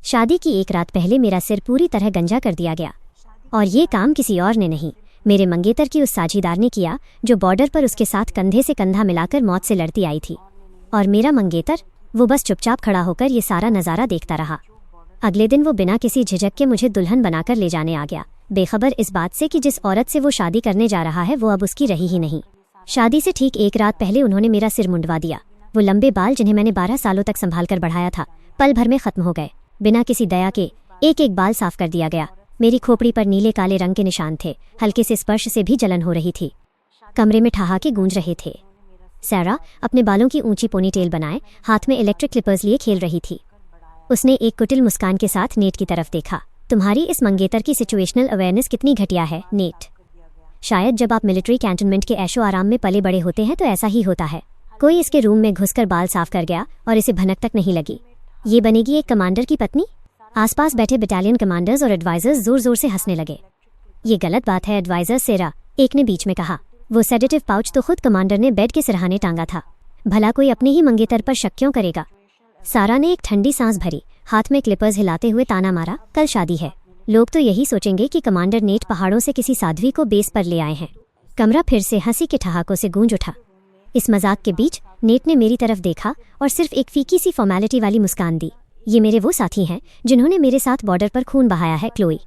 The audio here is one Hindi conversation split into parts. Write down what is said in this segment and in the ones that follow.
शादी की एक रात पहले मेरा सिर पूरी तरह गंजा कर दिया गया, और ये काम किसी और ने नहीं, मेरे मंगेतर की उस साझीदार ने किया जो बॉर्डर पर उसके साथ कंधे से कंधा मिलाकर मौत से लड़ती आई थी। और मेरा मंगेतर, वो बस चुपचाप खड़ा होकर ये सारा नज़ारा देखता रहा। अगले दिन वो बिना किसी झिझक के मुझे दुल्हन बनाकर ले जाने आ गया, बेखबर इस बात से कि जिस औरत से वो शादी करने जा रहा है वो अब उसकी रही ही नहीं। शादी से ठीक एक रात पहले उन्होंने मेरा सिर मुंडवा दिया। वो लंबे बाल जिन्हें मैंने 12 सालों तक संभाल कर बढ़ाया था, पल भर में खत्म हो गए। बिना किसी दया के एक एक बाल साफ कर दिया गया। मेरी खोपड़ी पर नीले काले रंग के निशान थे, हल्के से स्पर्श से भी जलन हो रही थी। कमरे में ठहाके गूंज रहे थे। सैरा अपने बालों की ऊंची पोनीटेल बनाए हाथ में इलेक्ट्रिक क्लिपर्स लिए खेल रही थी। उसने एक कुटिल मुस्कान के साथ नेट की तरफ देखा। तुम्हारी इस मंगेतर की सिचुएशनल अवेयरनेस कितनी घटिया है, नेट। शायद जब आप मिलिट्री कैंटोनमेंट के ऐशो आराम में पले बड़े होते हैं तो ऐसा ही होता है। कोई इसके रूम में घुसकर बाल साफ कर गया और इसे भनक तक नहीं लगी। ये बनेगी एक कमांडर की पत्नी। आसपास बैठे बटालियन कमांडर्स और एडवाइजर्स जोर जोर से हंसने लगे। ये गलत बात है एडवाइजर सेरा, एक ने बीच में कहा। वो सेडेटिव पाउच तो खुद कमांडर ने बेड के सिरहाने टांगा था, भला कोई अपने ही मंगेतर पर शक क्यों करेगा। सारा ने एक ठंडी सांस भरी, हाथ में क्लिपर्स हिलाते हुए ताना मारा, कल शादी है। लोग तो यही सोचेंगे कि कमांडर नेट पहाड़ों से किसी साध्वी को बेस पर ले आए हैं। कमरा फिर से हंसी के ठहाकों से गूंज उठा। इस मजाक के बीच नेट ने मेरी तरफ देखा और सिर्फ एक फीकी सी फॉर्मेलिटी वाली मुस्कान दी। ये मेरे वो साथी हैं जिन्होंने मेरे साथ बॉर्डर पर खून बहाया है, क्लोई।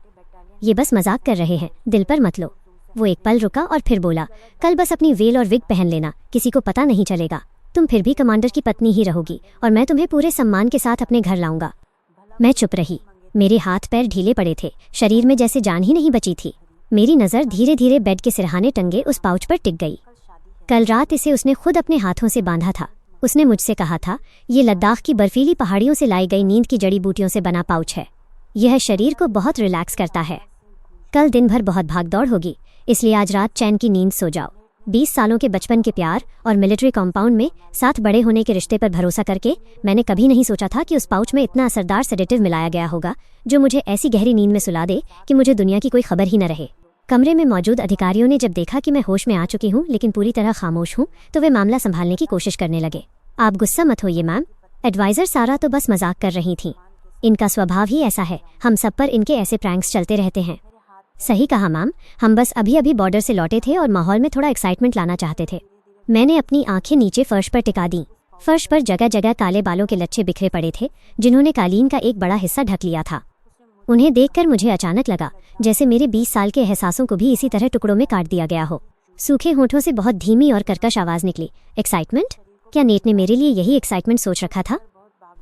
ये बस मजाक कर रहे हैं, दिल पर मत लो। वो एक पल रुका और फिर बोला, कल बस अपनी वेल और विग पहन लेना, किसी को पता नहीं चलेगा। तुम फिर भी कमांडर की पत्नी ही रहोगी और मैं तुम्हें पूरे सम्मान के साथ अपने घर लाऊंगा। मैं चुप रही। मेरे हाथ पैर ढीले पड़े थे, शरीर में जैसे जान ही नहीं बची थी। मेरी नज़र धीरे धीरे बेड के सिरहाने टंगे उस पाउच पर टिक गई। कल रात इसे उसने खुद अपने हाथों से बांधा था। उसने मुझसे कहा था, ये लद्दाख की बर्फीली पहाड़ियों से लाई गई नींद की जड़ी बूटियों से बना पाउच है। यह शरीर को बहुत रिलैक्स करता है। कल दिन भर बहुत भागदौड़ होगी, इसलिए आज रात चैन की नींद सो जाओ। 20 सालों के बचपन के प्यार और मिलिट्री कॉम्पाउंड में साथ बड़े होने के रिश्ते पर भरोसा करके मैंने कभी नहीं सोचा था कि उस पाउच में इतना असरदार सेडेटिव मिलाया गया होगा जो मुझे ऐसी गहरी नींद में सुला दे कि मुझे दुनिया की कोई खबर ही न रहे। कमरे में मौजूद अधिकारियों ने जब देखा कि मैं होश में आ चुकी हूँ लेकिन पूरी तरह खामोश हूँ तो वे मामला संभालने की कोशिश करने लगे। आप गुस्सा मत होइए मैम, एडवाइजर सारा तो बस मजाक कर रही थी। इनका स्वभाव ही ऐसा है, हम सब पर इनके ऐसे प्रैंक्स चलते रहते हैं। सही कहा मैम, हम बस अभी अभी बॉर्डर से लौटे थे और माहौल में थोड़ा एक्साइटमेंट लाना चाहते थे। मैंने अपनी आंखें नीचे फर्श पर टिका दी। फर्श पर जगह जगह काले बालों के लच्छे बिखरे पड़े थे जिन्होंने कालीन का एक बड़ा हिस्सा ढक लिया था। उन्हें देखकर मुझे अचानक लगा जैसे मेरे 20 साल के एहसासों को भी इसी तरह टुकड़ों में काट दिया गया हो। सूखे होठों से बहुत धीमी और कर्कश आवाज निकली, एक्साइटमेंट? क्या नेट ने मेरे लिए यही एक्साइटमेंट सोच रखा था?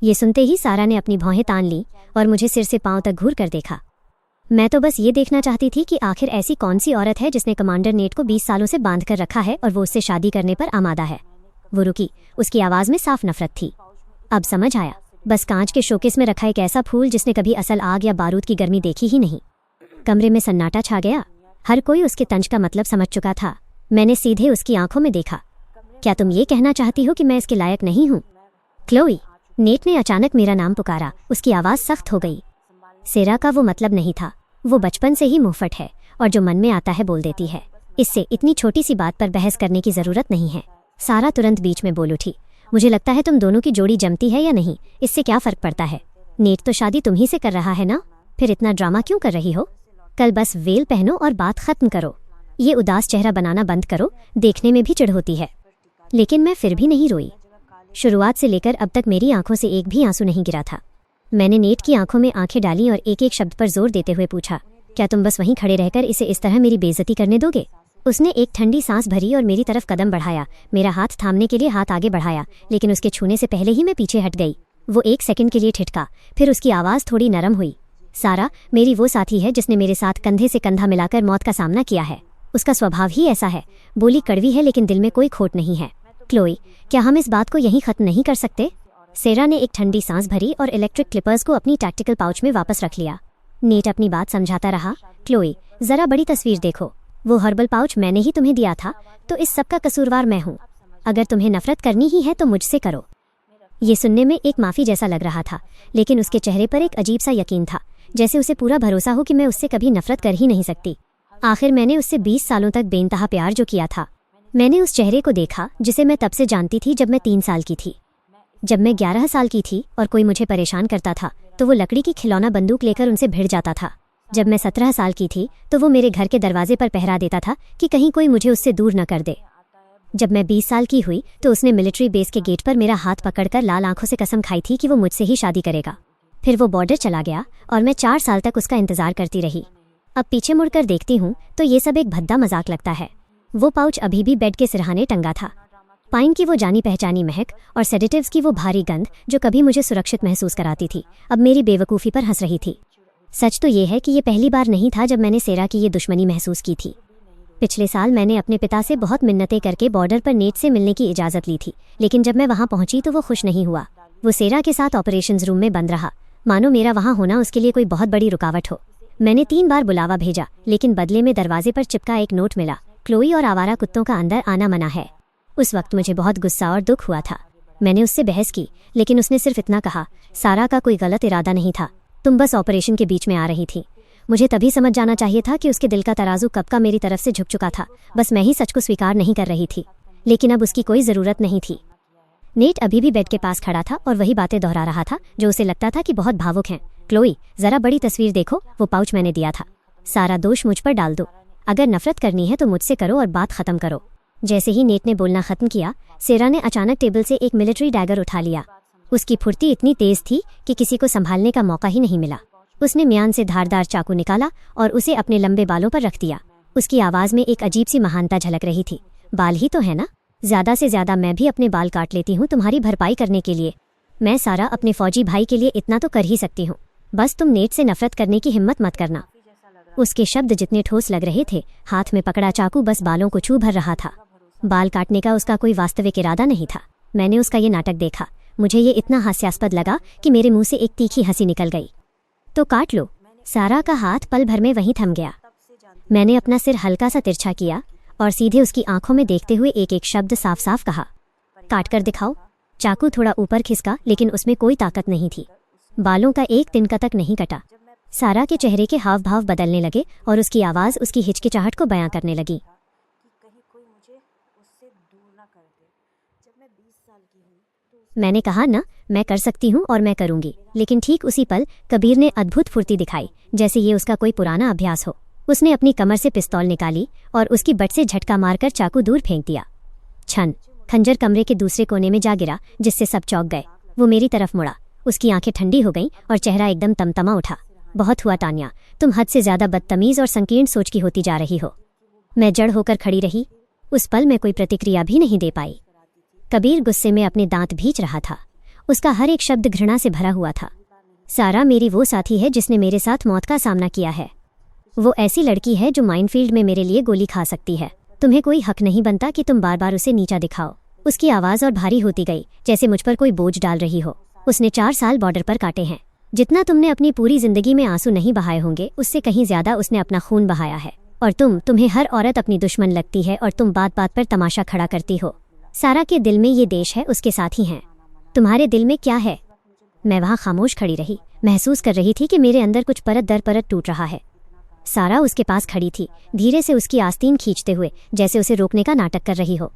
ये सुनते ही सारा ने अपनी भौहें तान ली और मुझे सिर से पांव तक घूर कर देखा। मैं तो बस ये देखना चाहती थी कि आखिर ऐसी कौन सी औरत है जिसने कमांडर नेट को 20 सालों से बांध कर रखा है और वो उससे शादी करने पर आमादा है। वो रुकी, उसकी आवाज में साफ नफरत थी। अब समझ आया, बस कांच के शोकेस में रखा एक ऐसा फूल जिसने कभी असल आग या बारूद की गर्मी देखी ही नहीं। कमरे में सन्नाटा छा गया। हर कोई उसके तंज का मतलब समझ चुका था। मैंने सीधे उसकी आंखों में देखा। क्या तुम ये कहना चाहती हो कि मैं इसके लायक नहीं हूँ? क्लोई, नेट ने अचानक मेरा नाम पुकारा। उसकी आवाज सख्त हो गई। सेरा का वो मतलब नहीं था। वो बचपन से ही मुंहफट है और जो मन में आता है बोल देती है। इससे इतनी छोटी सी बात पर बहस करने की जरूरत नहीं है। सारा तुरंत बीच में बोल उठी, मुझे लगता है तुम दोनों की जोड़ी जमती है या नहीं, इससे क्या फर्क पड़ता है? नेट तो शादी तुम ही से कर रहा है ना, फिर इतना ड्रामा क्यों कर रही हो? कल बस वेल पहनो और बात खत्म करो। ये उदास चेहरा बनाना बंद करो, देखने में भी चिढ़ होती है। लेकिन मैं फिर भी नहीं रोई। शुरुआत से लेकर अब तक मेरी आंखों से एक भी आंसू नहीं गिरा था। मैंने नेट की आंखों में आंखें डाली और एक एक शब्द पर जोर देते हुए पूछा, क्या तुम बस वहीं खड़े रहकर इसे इस तरह मेरी बेइज्जती करने दोगे? उसने एक ठंडी सांस भरी और मेरी तरफ कदम बढ़ाया। मेरा हाथ थामने के लिए हाथ आगे बढ़ाया, लेकिन उसके छूने से पहले ही मैं पीछे हट गई। वो एक सेकंड के लिए ठिठका, फिर उसकी आवाज़ थोड़ी नरम हुई। सारा मेरी वो साथी है जिसने मेरे साथ कंधे से कंधा मिलाकर मौत का सामना किया है। उसका स्वभाव ही ऐसा है। बोली कड़वी है लेकिन दिल में कोई खोट नहीं है। क्लोई, क्या हम इस बात को यहीं खत्म नहीं कर सकते? सेरा ने एक ठंडी सांस भरी और इलेक्ट्रिक क्लिपर्स को अपनी टैक्टिकल पाउच में वापस रख लिया। नेट अपनी बात समझाता रहा, क्लोई जरा बड़ी तस्वीर देखो, वो हर्बल पाउच मैंने ही तुम्हें दिया था, तो इस सब का कसूरवार मैं हूँ। अगर तुम्हें नफरत करनी ही है तो मुझसे करो। ये सुनने में एक माफ़ी जैसा लग रहा था, लेकिन उसके चेहरे पर एक अजीब सा यकीन था, जैसे उसे पूरा भरोसा हो कि मैं उससे कभी नफरत कर ही नहीं सकती। आखिर मैंने उससे 20 सालों तक बेइंतहा प्यार जो किया था। मैंने उस चेहरे को देखा जिसे मैं तब से जानती थी जब मैं 3 साल की थी। जब मैं 11 साल की थी और कोई मुझे परेशान करता था तो वो लकड़ी की खिलौना बंदूक लेकर उनसे भिड़ जाता था। जब मैं 17 साल की थी तो वो मेरे घर के दरवाजे पर पहरा देता था कि कहीं कोई मुझे उससे दूर न कर दे। जब मैं 20 साल की हुई तो उसने मिलिट्री बेस के गेट पर मेरा हाथ पकड़कर लाल आंखों से कसम खाई थी कि वो मुझसे ही शादी करेगा। फिर वो बॉर्डर चला गया और मैं 4 साल तक उसका इंतजार करती रही। अब पीछे मुड़कर देखती हूँ तो ये सब एक भद्दा मजाक लगता है। वो पाउच अभी भी बेड के सिरहाने टंगा था। पाइन की वो जानी पहचानी महक और सेडेटिव्स की वो भारी गंध जो कभी मुझे सुरक्षित महसूस कराती थी, अब मेरी बेवकूफ़ी पर हंस रही थी। सच तो ये है कि ये पहली बार नहीं था जब मैंने सेरा की ये दुश्मनी महसूस की थी। पिछले साल मैंने अपने पिता से बहुत मिन्नतें करके बॉर्डर पर नेट से मिलने की इजाज़त ली थी, लेकिन जब मैं वहाँ पहुंची तो वो खुश नहीं हुआ। वो सेरा के साथ ऑपरेशंस रूम में बंद रहा, मानो मेरा वहाँ होना उसके लिए कोई बहुत बड़ी रुकावट हो। मैंने 3 बार बुलावा भेजा, लेकिन बदले में दरवाजे पर चिपका एक नोट मिला, क्लोई और आवारा कुत्तों का अंदर आना मना है। उस वक्त मुझे बहुत गुस्सा और दुख हुआ था। मैंने उससे बहस की, लेकिन उसने सिर्फ इतना कहा, सारा का कोई गलत इरादा नहीं था, तुम बस ऑपरेशन के बीच में आ रही थी। मुझे तभी समझ जाना चाहिए था कि उसके दिल का तराजू कब का मेरी तरफ से झुक चुका था। बस मैं ही सच को स्वीकार नहीं कर रही थी, लेकिन अब उसकी कोई ज़रूरत नहीं थी। नेट अभी भी बेड के पास खड़ा था और वही बातें दोहरा रहा था जो उसे लगता था कि बहुत भावुक हैं। क्लोई, ज़रा बड़ी तस्वीर देखो, वो पाउच मैंने दिया था। सारा दोष मुझ पर डाल दो। अगर नफरत करनी है तो मुझसे करो और बात ख़त्म करो। जैसे ही नेट ने बोलना ख़त्म किया, सेरा ने अचानक टेबल से एक मिलिट्री डैगर उठा लिया। उसकी फुर्ती इतनी तेज़ थी कि किसी को संभालने का मौका ही नहीं मिला। उसने म्यान से धारदार चाकू निकाला और उसे अपने लंबे बालों पर रख दिया। उसकी आवाज़ में एक अजीब सी महानता झलक रही थी। बाल ही तो है ना, ज़्यादा से ज़्यादा मैं भी अपने बाल काट लेती हूँ तुम्हारी भरपाई करने के लिए। मैं सारा अपने फौजी भाई के लिए इतना तो कर ही सकती हूँ, बस तुम नेट से नफरत करने की हिम्मत मत करना। उसके शब्द जितने ठोस लग रहे थे, हाथ में पकड़ा चाकू बस बालों को छू भर रहा था। बाल काटने का उसका कोई वास्तविक इरादा नहीं था। मैंने उसका ये नाटक देखा। मुझे ये इतना हास्यास्पद लगा कि मेरे मुंह से एक तीखी हंसी निकल गई। तो काट लो। सारा का हाथ पल भर में वहीं थम गया। मैंने अपना सिर हल्का सा तिरछा किया और सीधे उसकी आंखों में देखते हुए एक एक शब्द साफ साफ कहा, काट कर दिखाओ। चाकू थोड़ा ऊपर खिसका, लेकिन उसमें कोई ताकत नहीं थी। बालों का एक तिनका तक नहीं कटा। सारा के चेहरे के हाव भाव बदलने लगे और उसकी आवाज़ उसकी हिचकिचाहट को बयां करने लगी। मैंने कहा ना, मैं कर सकती हूँ और मैं करूँगी। लेकिन ठीक उसी पल कबीर ने अद्भुत फुर्ती दिखाई, जैसे ये उसका कोई पुराना अभ्यास हो। उसने अपनी कमर से पिस्तौल निकाली और उसकी बट से झटका मारकर चाकू दूर फेंक दिया। छन, खंजर कमरे के दूसरे कोने में जा गिरा, जिससे सब चौंक गए। वो मेरी तरफ मुड़ा, उसकी आंखें ठंडी हो गईं और चेहरा एकदम तमतमा उठा। बहुत हुआ तान्या, तुम हद से ज़्यादा बदतमीज़ और संकीर्ण सोच की होती जा रही हो। मैं जड़ होकर खड़ी रही। उस पल में कोई प्रतिक्रिया भी नहीं दे पाई। कबीर गुस्से में अपने दांत भींच रहा था। उसका हर एक शब्द घृणा से भरा हुआ था। सारा मेरी वो साथी है जिसने मेरे साथ मौत का सामना किया है। वो ऐसी लड़की है जो माइनफील्ड में मेरे लिए गोली खा सकती है। तुम्हें कोई हक नहीं बनता कि तुम बार बार उसे नीचा दिखाओ। उसकी आवाज़ और भारी होती गई, जैसे मुझ पर कोई बोझ डाल रही हो। उसने 4 साल बॉर्डर पर काटे हैं। जितना तुमने अपनी पूरी जिंदगी में आंसू नहीं बहाए होंगे, उससे कहीं ज्यादा उसने अपना खून बहाया है। और तुम्हें हर औरत अपनी दुश्मन लगती है और तुम बात बात पर तमाशा खड़ा करती हो। सारा के दिल में ये देश है, उसके साथ ही हैं। तुम्हारे दिल में क्या है? मैं वहाँ खामोश खड़ी रही, महसूस कर रही थी कि मेरे अंदर कुछ परत दर परत टूट रहा है। सारा उसके पास खड़ी थी, धीरे से उसकी आस्तीन खींचते हुए, जैसे उसे रोकने का नाटक कर रही हो।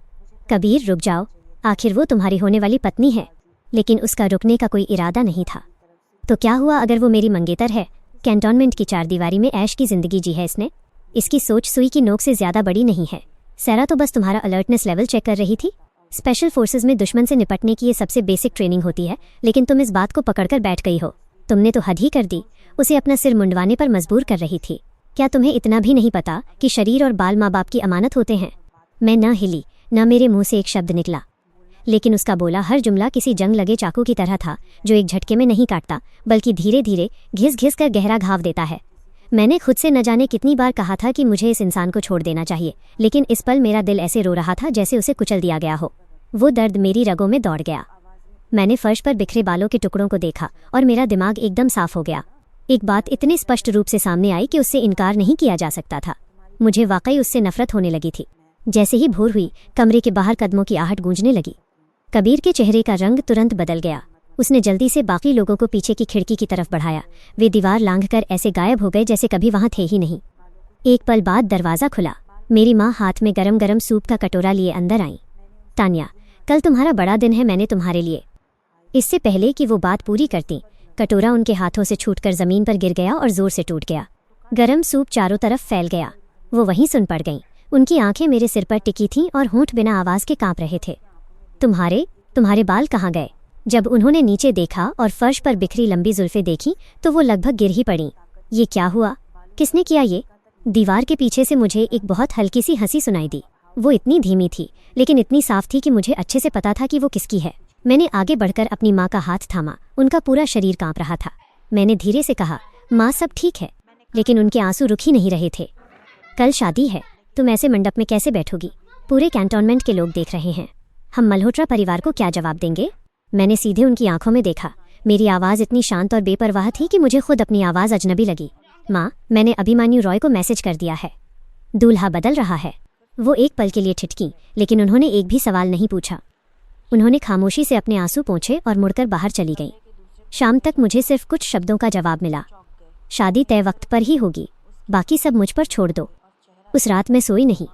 कबीर, रुक जाओ, आखिर वो तुम्हारी होने वाली पत्नी है। लेकिन उसका रुकने का कोई इरादा नहीं था। तो क्या हुआ अगर वो मेरी मंगेतर है? कैंटोनमेंट की 4 दीवारी में ऐश की जिंदगी जी है इसने। इसकी सोच सुई की नोक से ज्यादा बड़ी नहीं है। सारा तो बस तुम्हारा अलर्टनेस लेवल चेक कर रही थी। स्पेशल फोर्सेस में दुश्मन से निपटने की ये सबसे बेसिक ट्रेनिंग होती है, लेकिन तुम इस बात को पकड़कर बैठ गई हो। तुमने तो हद ही कर दी। उसे अपना सिर मुंडवाने पर मजबूर कर रही थी। क्या तुम्हें इतना भी नहीं पता कि शरीर और बाल माँ बाप की अमानत होते हैं? मैं न हिली, न मेरे मुंह से एक शब्द निकला, लेकिन उसका बोला हर जुमला किसी जंग लगे चाकू की तरह था, जो एक झटके में नहीं काटता, बल्कि धीरे धीरे घिस घिस कर गहरा घाव देता है। मैंने खुद से न जाने कितनी बार कहा था कि मुझे इस इंसान को छोड़ देना चाहिए, लेकिन इस पल मेरा दिल ऐसे रो रहा था जैसे उसे कुचल दिया गया हो। वो दर्द मेरी रगों में दौड़ गया। मैंने फर्श पर बिखरे बालों के टुकड़ों को देखा और मेरा दिमाग एकदम साफ हो गया। एक बात इतने स्पष्ट रूप से सामने आई कि उससे इनकार नहीं किया जा सकता था। मुझे वाकई उससे नफरत होने लगी थी। जैसे ही भोर हुई, कमरे के बाहर कदमों की आहट गूंजने लगी। कबीर के चेहरे का रंग तुरंत बदल गया। उसने जल्दी से बाकी लोगों को पीछे की खिड़की की तरफ बढ़ाया। वे दीवार लांघकर ऐसे गायब हो गए जैसे कभी वहां थे ही नहीं। एक पल बाद दरवाज़ा खुला। मेरी माँ हाथ में गरम गरम सूप का कटोरा लिए अंदर आई। तान्या, कल तुम्हारा बड़ा दिन है, मैंने तुम्हारे लिए। इससे पहले कि वो बात पूरी करती, कटोरा उनके हाथों से छूटकर ज़मीन पर गिर गया और ज़ोर से टूट गया। गरम सूप चारों तरफ फैल गया। वो वहीं सुन पड़ गईं। उनकी आंखें मेरे सिर पर टिकी थीं और होंठ बिना आवाज़ के कांप रहे थे। तुम्हारे बाल कहाँ गए? जब उन्होंने नीचे देखा और फर्श पर बिखरी लंबी जुल्फें देखी तो वो लगभग गिर ही पड़ी। ये क्या हुआ? किसने किया ये? दीवार के पीछे से मुझे एक बहुत हल्की सी हंसी सुनाई दी। वो इतनी धीमी थी लेकिन इतनी साफ थी कि मुझे अच्छे से पता था कि वो किसकी है। मैंने आगे बढ़कर अपनी माँ का हाथ थामा। उनका पूरा शरीर कांप रहा था। मैंने धीरे से कहा, माँ सब ठीक है। लेकिन उनके आंसू रुक ही नहीं रहे थे। कल शादी है, तुम ऐसे मंडप में कैसे बैठोगी? पूरे कैंटोनमेंट के लोग देख रहे हैं। हम मल्होत्रा परिवार को क्या जवाब देंगे? मैंने सीधे उनकी आंखों में देखा। मेरी आवाज़ इतनी शांत और बेपरवाह थी कि मुझे खुद अपनी आवाज़ अजनबी लगी। माँ, मैंने अभिमन्यु रॉय को मैसेज कर दिया है। दूल्हा बदल रहा है। वो एक पल के लिए ठिठकी, लेकिन उन्होंने एक भी सवाल नहीं पूछा। उन्होंने खामोशी से अपने आंसू पोंछे और मुड़कर बाहर चली गईं। शाम तक मुझे सिर्फ कुछ शब्दों का जवाब मिला। शादी तय वक्त पर ही होगी, बाकी सब मुझ पर छोड़ दो। उस रात मैं सोई नहीं।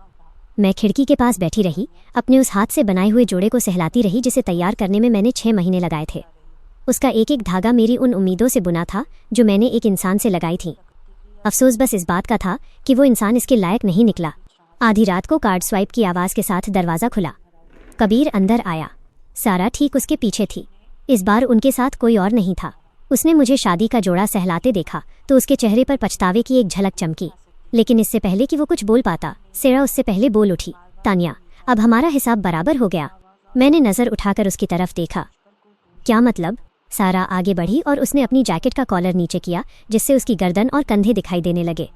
मैं खिड़की के पास बैठी रही, अपने उस हाथ से बनाए हुए जोड़े को सहलाती रही जिसे तैयार करने में मैंने 6 महीने लगाए थे। उसका एक एक धागा मेरी उन उम्मीदों से बुना था जो मैंने एक इंसान से लगाई थी। अफसोस बस इस बात का था कि वो इंसान इसके लायक नहीं निकला। आधी रात को कार्ड स्वाइप की आवाज़ के साथ दरवाज़ा खुला। कबीर अंदर आया। सारा ठीक उसके पीछे थी। इस बार उनके साथ कोई और नहीं था। उसने मुझे शादी का जोड़ा सहलाते देखा तो उसके चेहरे पर पछतावे की एक झलक चमकी। लेकिन इससे पहले कि वो कुछ बोल पाता, सेरा उससे पहले बोल उठी, तानिया, अब हमारा हिसाब बराबर हो गया। मैंने नज़र उठाकर उसकी तरफ देखा। क्या मतलब? सारा आगे बढ़ी और उसने अपनी जैकेट का कॉलर नीचे किया जिससे उसकी गर्दन और कंधे दिखाई देने लगे।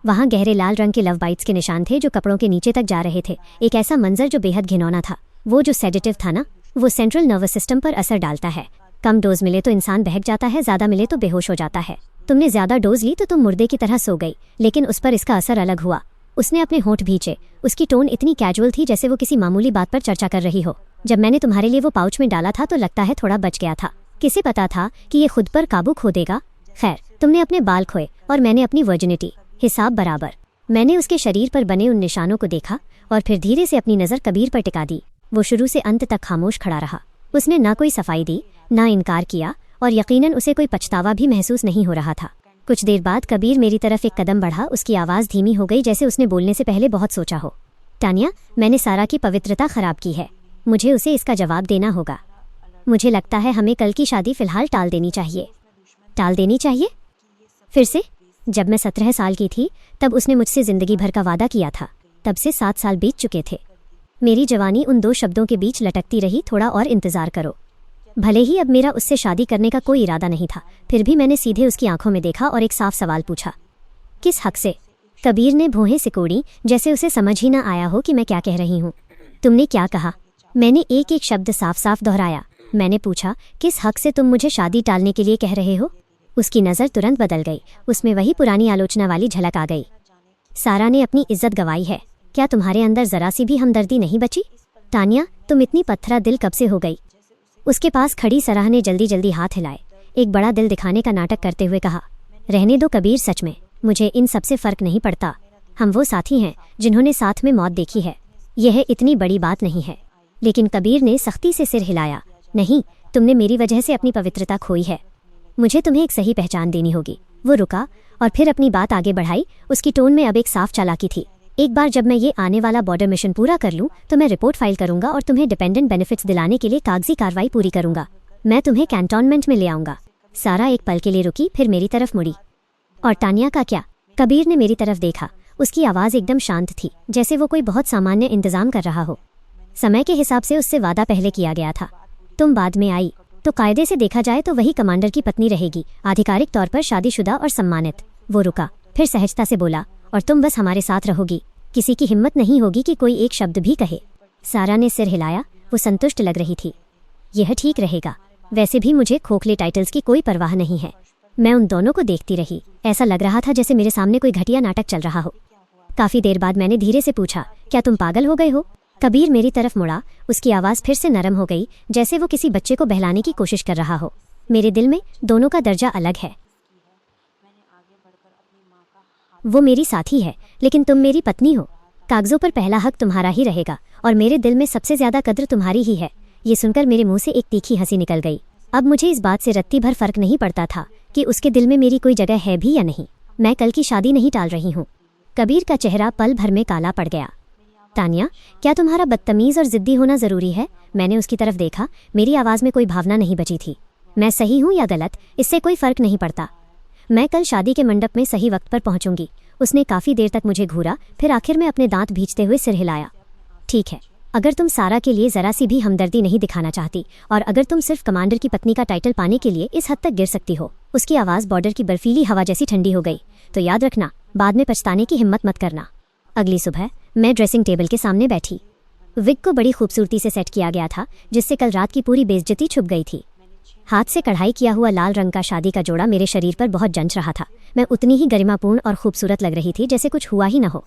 वहाँ गहरे लाल रंग के लव बाइट्स के निशान थे जो कपड़ों के नीचे तक जा रहे थे। एक ऐसा मंजर जो बेहद घिनौना था। वो जो सेडेटिव था ना, वो सेंट्रल नर्वस सिस्टम पर असर डालता है। कम डोज मिले तो इंसान बहक जाता है, ज़्यादा मिले तो बेहोश हो जाता है। तुमने ज़्यादा डोज ली तो तुम मुर्दे की तरह सो गई, लेकिन उस पर इसका असर अलग हुआ। उसने अपने होंठ भींचे। उसकी टोन इतनी कैजुअल थी जैसे वो किसी मामूली बात पर चर्चा कर रही हो। जब मैंने तुम्हारे लिए वो पाउच में डाला था तो लगता है थोड़ा बच गया था। किसे पता था कि ये खुद पर काबू खो देगा। खैर, तुमने अपने बाल खोए और मैंने अपनी वर्जिनिटी। हिसाब बराबर। मैंने उसके शरीर पर बने उन निशानों को देखा और फिर धीरे से अपनी नज़र कबीर पर टिका दी। वो शुरू से अंत तक खामोश खड़ा रहा। उसने ना कोई सफाई दी, ना इनकार किया और यकीनन उसे कोई पछतावा भी महसूस नहीं हो रहा था। कुछ देर बाद कबीर मेरी तरफ एक कदम बढ़ा। उसकी आवाज़ धीमी हो गई, जैसे उसने बोलने से पहले बहुत सोचा हो। तानिया, मैंने सारा की पवित्रता खराब की है। मुझे उसे इसका जवाब देना होगा। मुझे लगता है हमें कल की शादी फ़िलहाल टाल देनी चाहिए। टाल देनी चाहिए? फिर से? जब मैं 17 साल की थी तब उसने मुझसे ज़िंदगी भर का वादा किया था। तब से 7 साल बीत चुके थे। मेरी जवानी उन 2 शब्दों के बीच लटकती रही, थोड़ा और इंतज़ार करो। भले ही अब मेरा उससे शादी करने का कोई इरादा नहीं था, फिर भी मैंने सीधे उसकी आंखों में देखा और एक साफ सवाल पूछा, किस हक से? कबीर ने भौहें सिकोड़ी, जैसे उसे समझ ही ना आया हो कि मैं क्या कह रही हूँ। तुमने क्या कहा? मैंने एक एक शब्द साफ साफ दोहराया। मैंने पूछा, किस हक से तुम मुझे शादी टालने के लिए कह रहे हो? उसकी नज़र तुरंत बदल गई। उसमें वही पुरानी आलोचना वाली झलक आ गई। सारा ने अपनी इज्जत गंवाई है। क्या तुम्हारे अंदर ज़रा सी भी हमदर्दी नहीं बची? तानिया, तुम इतनी पत्थरा दिल कब से हो गई? उसके पास खड़ी सराह ने जल्दी जल्दी हाथ हिलाए। एक बड़ा दिल दिखाने का नाटक करते हुए कहा, रहने दो कबीर, सच में मुझे इन सब से फ़र्क नहीं पड़ता। हम वो साथी हैं जिन्होंने साथ में मौत देखी है। यह इतनी बड़ी बात नहीं है। लेकिन कबीर ने सख्ती से सिर हिलाया। नहीं, तुमने मेरी वजह से अपनी पवित्रता खोई है। मुझे तुम्हें एक सही पहचान देनी होगी। वो रुका और फिर अपनी बात आगे बढ़ाई। उसकी टोन में अब एक साफ चालाकी थी। एक बार जब मैं ये आने वाला बॉर्डर मिशन पूरा कर लूँ तो मैं रिपोर्ट फाइल करूंगा और तुम्हें डिपेंडेंट बेनिफिट्स दिलाने के लिए कागजी कार्रवाई पूरी करूंगा। मैं तुम्हें कैंटोनमेंट में ले आऊंगा। सारा एक पल के लिए रुकी, फिर मेरी तरफ मुड़ी। और तानिया का क्या? कबीर ने मेरी तरफ देखा। उसकी आवाज़ एकदम शांत थी, जैसे वो कोई बहुत सामान्य इंतजाम कर रहा हो। समय के हिसाब से उससे वादा पहले किया गया था। तुम बाद में आई तो कायदे से देखा जाए तो वही कमांडर की पत्नी रहेगी, आधिकारिक तौर पर शादीशुदा और सम्मानित। वो रुका, फिर सहजता से बोला, और तुम बस हमारे साथ रहोगी। किसी की हिम्मत नहीं होगी कि कोई एक शब्द भी कहे। सारा ने सिर हिलाया। वो संतुष्ट लग रही थी। यह ठीक रहेगा। वैसे भी मुझे खोखले टाइटल्स की कोई परवाह नहीं है। मैं उन दोनों को देखती रही। ऐसा लग रहा था जैसे मेरे सामने कोई घटिया नाटक चल रहा हो। काफ़ी देर बाद मैंने धीरे से पूछा, क्या तुम पागल हो गए हो? कबीर मेरी तरफ मुड़ा। उसकी आवाज़ फिर से नरम हो गई, जैसे वो किसी बच्चे को बहलाने की कोशिश कर रहा हो। मेरे दिल में दोनों का दर्जा अलग है। वो मेरी साथी है, लेकिन तुम मेरी पत्नी हो। कागजों पर पहला हक तुम्हारा ही रहेगा और मेरे दिल में सबसे ज़्यादा कद्र तुम्हारी ही है। ये सुनकर मेरे मुंह से एक तीखी हंसी निकल गई। अब मुझे इस बात से रत्ती भर फर्क नहीं पड़ता था कि उसके दिल में मेरी कोई जगह है भी या नहीं। मैं कल की शादी नहीं टाल रही हूँ। कबीर का चेहरा पल भर में काला पड़ गया। तानिया, क्या तुम्हारा बदतमीज़ और ज़िद्दी होना ज़रूरी है? मैंने उसकी तरफ देखा। मेरी आवाज़ में कोई भावना नहीं बची थी। मैं सही हूँ या गलत, इससे कोई फ़र्क नहीं पड़ता। मैं कल शादी के मंडप में सही वक्त पर पहुँचूंगी। उसने काफ़ी देर तक मुझे घूरा, फिर आखिर में अपने दांत भींचते हुए सिर हिलाया। ठीक है, अगर तुम सारा के लिए ज़रा सी भी हमदर्दी नहीं दिखाना चाहती और अगर तुम सिर्फ कमांडर की पत्नी का टाइटल पाने के लिए इस हद तक गिर सकती हो। उसकी आवाज़ बॉर्डर की बर्फीली हवा जैसी ठंडी हो गई। तो याद रखना, बाद में पछताने की हिम्मत मत करना। अगली सुबह मैं ड्रेसिंग टेबल के सामने बैठी। विग को बड़ी खूबसूरती से सेट किया गया था, जिससे कल रात की पूरी बेइज्जती छुप गई थी। हाथ से कढ़ाई किया हुआ लाल रंग का शादी का जोड़ा मेरे शरीर पर बहुत जंच रहा था। मैं उतनी ही गरिमापूर्ण और खूबसूरत लग रही थी जैसे कुछ हुआ ही न हो।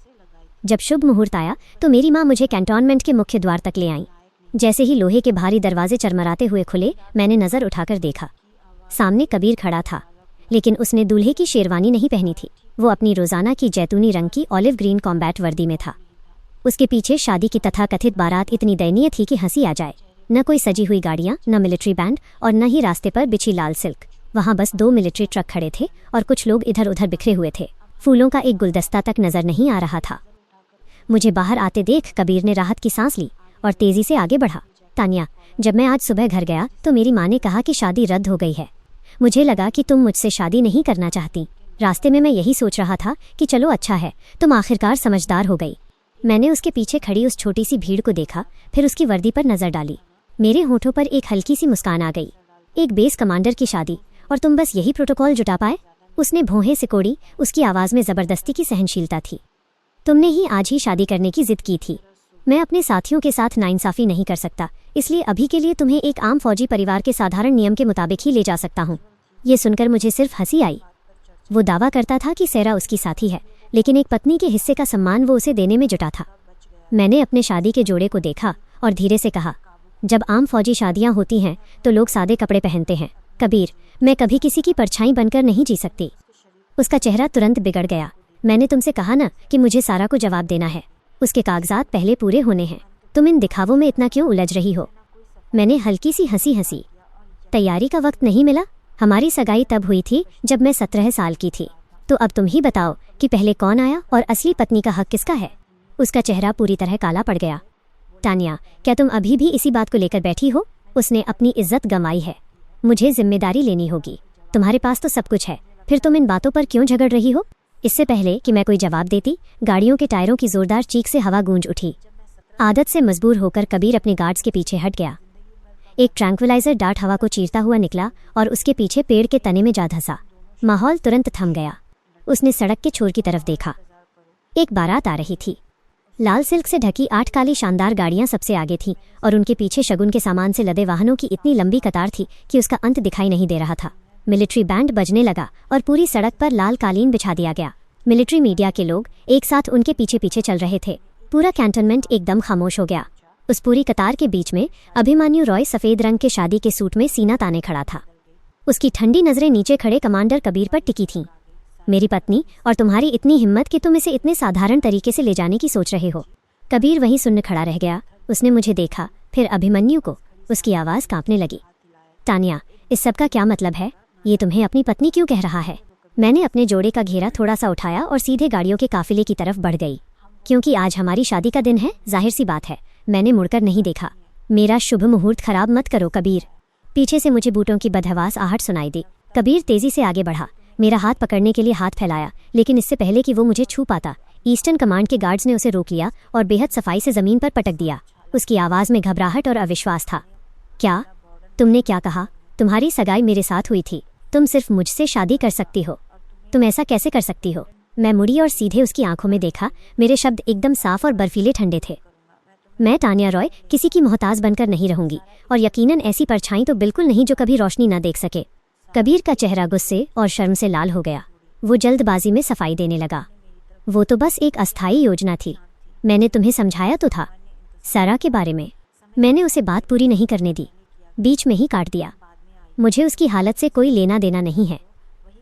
जब शुभ मुहूर्त आया तो मेरी माँ मुझे कैंटोनमेंट के मुख्य द्वार तक ले आई। जैसे ही लोहे के भारी दरवाजे चरमराते हुए खुले, मैंने नज़र उठाकर देखा। सामने कबीर खड़ा था, लेकिन उसने दूल्हे की शेरवानी नहीं पहनी थी। वो अपनी रोज़ाना की जैतूनी रंग की ऑलिव ग्रीन कॉम्बैट वर्दी में था। उसके पीछे शादी की तथाकथित बारात इतनी दयनीय थी कि हंसी आ जाए। न कोई सजी हुई गाड़ियाँ, न मिलिट्री बैंड और न ही रास्ते पर बिछी लाल सिल्क। वहाँ बस 2 मिलिट्री ट्रक खड़े थे और कुछ लोग इधर उधर बिखरे हुए थे। फूलों का एक गुलदस्ता तक नजर नहीं आ रहा था। मुझे बाहर आते देख कबीर ने राहत की सांस ली और तेजी से आगे बढ़ा। तानिया, जब मैं आज सुबह घर गया तो मेरी माँ ने कहा कि शादी रद्द हो गई है। मुझे लगा कि तुम मुझसे शादी नहीं करना चाहती। रास्ते में मैं यही सोच रहा था कि चलो अच्छा है, तुम आखिरकार समझदार हो गई। मैंने उसके पीछे खड़ी उस छोटी सी भीड़ को देखा, फिर उसकी वर्दी पर नजर डाली। मेरे होठों पर एक हल्की सी मुस्कान आ गई। एक बेस कमांडर की शादी और तुम बस यही प्रोटोकॉल जुटा पाए? उसने भौहें सिकोड़ी। उसकी आवाज़ में ज़बरदस्ती की सहनशीलता थी। तुमने ही आज ही शादी करने की जिद की थी। मैं अपने साथियों के साथ नाइंसाफ़ी नहीं कर सकता, इसलिए अभी के लिए तुम्हें एक आम फौजी परिवार के साधारण नियम के मुताबिक ही ले जा सकता हूँ। ये सुनकर मुझे सिर्फ हंसी आई। वो दावा करता था कि सेरा उसकी साथी है, लेकिन एक पत्नी के हिस्से का सम्मान वो उसे देने में जुटा था। मैंने अपने शादी के जोड़े को देखा और धीरे से कहा, जब आम फौजी शादियाँ होती हैं तो लोग सादे कपड़े पहनते हैं। कबीर, मैं कभी किसी की परछाई बनकर नहीं जी सकती। उसका चेहरा तुरंत बिगड़ गया। मैंने तुमसे कहा ना कि मुझे सारा को जवाब देना है। उसके कागजात पहले पूरे होने हैं। तुम इन दिखावों में इतना क्यों उलझ रही हो? मैंने हल्की सी हंसी। तैयारी का वक्त नहीं मिला? हमारी सगाई तब हुई थी जब मैं 17 साल की थी। तो अब तुम ही बताओ कि पहले कौन आया और असली पत्नी का हक किसका है? उसका चेहरा पूरी तरह काला पड़ गया। तानिया, क्या तुम अभी भी इसी बात को लेकर बैठी हो? उसने अपनी इज्जत गंवाई है। मुझे जिम्मेदारी लेनी होगी। तुम्हारे पास तो सब कुछ है, फिर तुम इन बातों पर क्यों झगड़ रही हो? इससे पहले कि मैं कोई जवाब देती, गाड़ियों के टायरों की जोरदार चीख से हवा गूंज उठी। आदत से मजबूर होकर कबीर अपने गार्ड्स के पीछे हट गया। एक ट्रैंक्विलाइजर डार्ट हवा को चीरता हुआ निकला और उसके पीछे पेड़ के तने में जा धंसा। माहौल तुरंत थम गया। उसने सड़क के छोर की तरफ देखा। एक बारात आ रही थी। लाल सिल्क से ढकी 8 काली शानदार गाड़ियां सबसे आगे थीं और उनके पीछे शगुन के सामान से लदे वाहनों की इतनी लंबी कतार थी कि उसका अंत दिखाई नहीं दे रहा था। मिलिट्री बैंड बजने लगा और पूरी सड़क पर लाल कालीन बिछा दिया गया। मिलिट्री मीडिया के लोग एक साथ उनके पीछे पीछे चल रहे थे। पूरा कैंटोनमेंट एकदम खामोश हो गया। उस पूरी कतार के बीच में अभिमन्यु रॉय सफ़ेद रंग के शादी के सूट में सीना ताने खड़ा था। उसकी ठंडी नज़रें नीचे खड़े कमांडर कबीर पर टिकी थीं। मेरी पत्नी, और तुम्हारी इतनी हिम्मत कि तुम इसे इतने साधारण तरीके से ले जाने की सोच रहे हो। कबीर वहीं सुन्न खड़ा रह गया। उसने मुझे देखा, फिर अभिमन्यु को। उसकी आवाज़ कांपने लगी। तानिया, इस सब का क्या मतलब है? ये तुम्हें अपनी पत्नी क्यों कह रहा है? मैंने अपने जोड़े का घेरा थोड़ा सा उठाया और सीधे गाड़ियों के काफिले की तरफ बढ़ गई। क्योंकि आज हमारी शादी का दिन है, जाहिर सी बात है। मैंने मुड़कर नहीं देखा। मेरा शुभ मुहूर्त खराब मत करो कबीर। पीछे से मुझे बूटों की बदहवास आहट सुनाई दी। कबीर तेजी से आगे बढ़ा। मेरा हाथ पकड़ने के लिए हाथ फैलाया, लेकिन इससे पहले कि वो मुझे छू पाता, ईस्टर्न कमांड के गार्ड्स ने उसे रोक लिया और बेहद सफाई से जमीन पर पटक दिया। उसकी आवाज़ में घबराहट और अविश्वास था। क्या? तुमने क्या कहा? तुम्हारी सगाई मेरे साथ हुई थी। तुम सिर्फ मुझसे शादी कर सकती हो। तुम ऐसा कैसे कर सकती हो? मैं मुड़ी और सीधे उसकी आंखों में देखा। मेरे शब्द एकदम साफ और बर्फीले ठंडे थे। मैं तानिया रॉय किसी की मोहताज बनकर नहीं रहूंगी, और यकीनन ऐसी परछाई तो बिल्कुल नहीं जो कभी रोशनी न देख सके। कबीर का चेहरा गुस्से और शर्म से लाल हो गया। वो जल्दबाजी में सफाई देने लगा। वो तो बस एक अस्थायी योजना थी। मैंने तुम्हें समझाया तो था सारा के बारे में। मैंने उसे बात पूरी नहीं करने दी, बीच में ही काट दिया। मुझे उसकी हालत से कोई लेना देना नहीं है।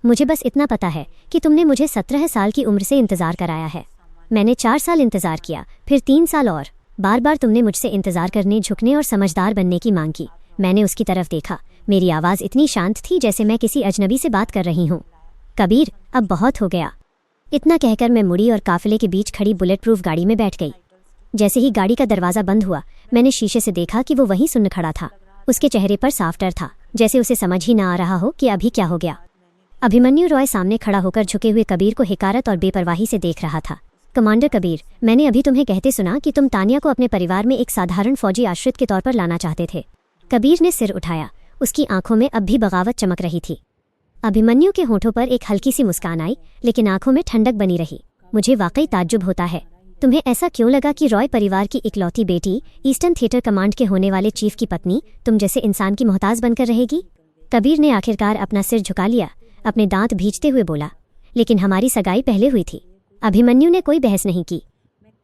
मुझे बस इतना पता है कि तुमने मुझे 17 साल की उम्र से इंतज़ार कराया है। मैंने 4 साल इंतज़ार किया, फिर 3 साल और। बार बार तुमने मुझसे इंतज़ार करने, झुकने और समझदार बनने की मांग की। मैंने उसकी तरफ देखा, मेरी आवाज़ इतनी शांत थी जैसे मैं किसी अजनबी से बात कर रही हूँ। कबीर, अब बहुत हो गया। इतना कहकर मैं मुड़ी और काफिले के बीच खड़ी बुलेट प्रूफ गाड़ी में बैठ गई। जैसे ही गाड़ी का दरवाज़ा बंद हुआ, मैंने शीशे से देखा कि वो वहीं सुन्न खड़ा था। उसके चेहरे पर साफ डर था, जैसे उसे समझ ही ना आ रहा हो कि अभी क्या हो गया। अभिमन्यु रॉय सामने खड़ा होकर झुके हुए कबीर को हिकारत और बेपरवाही से देख रहा था। कमांडर कबीर, मैंने अभी तुम्हें कहते सुना कि तुम तानिया को अपने परिवार में एक साधारण फौजी आश्रित के तौर पर लाना चाहते थे। कबीर ने सिर उठाया। उसकी आंखों में अब भी बगावत चमक रही थी। अभिमन्यु के होठों पर एक हल्की सी मुस्कान आई, लेकिन आंखों में ठंडक बनी रही। मुझे वाकई ताज्जुब होता है। तुम्हें ऐसा क्यों लगा कि रॉय परिवार की इकलौती बेटी, ईस्टर्न थिएटर कमांड के होने वाले चीफ की पत्नी, तुम जैसे इंसान की मोहताज बनकर रहेगी? कबीर ने आखिरकार अपना सिर झुका लिया, अपने दांत भींचते हुए बोला, लेकिन हमारी सगाई पहले हुई थी। अभिमन्यु ने कोई बहस नहीं की।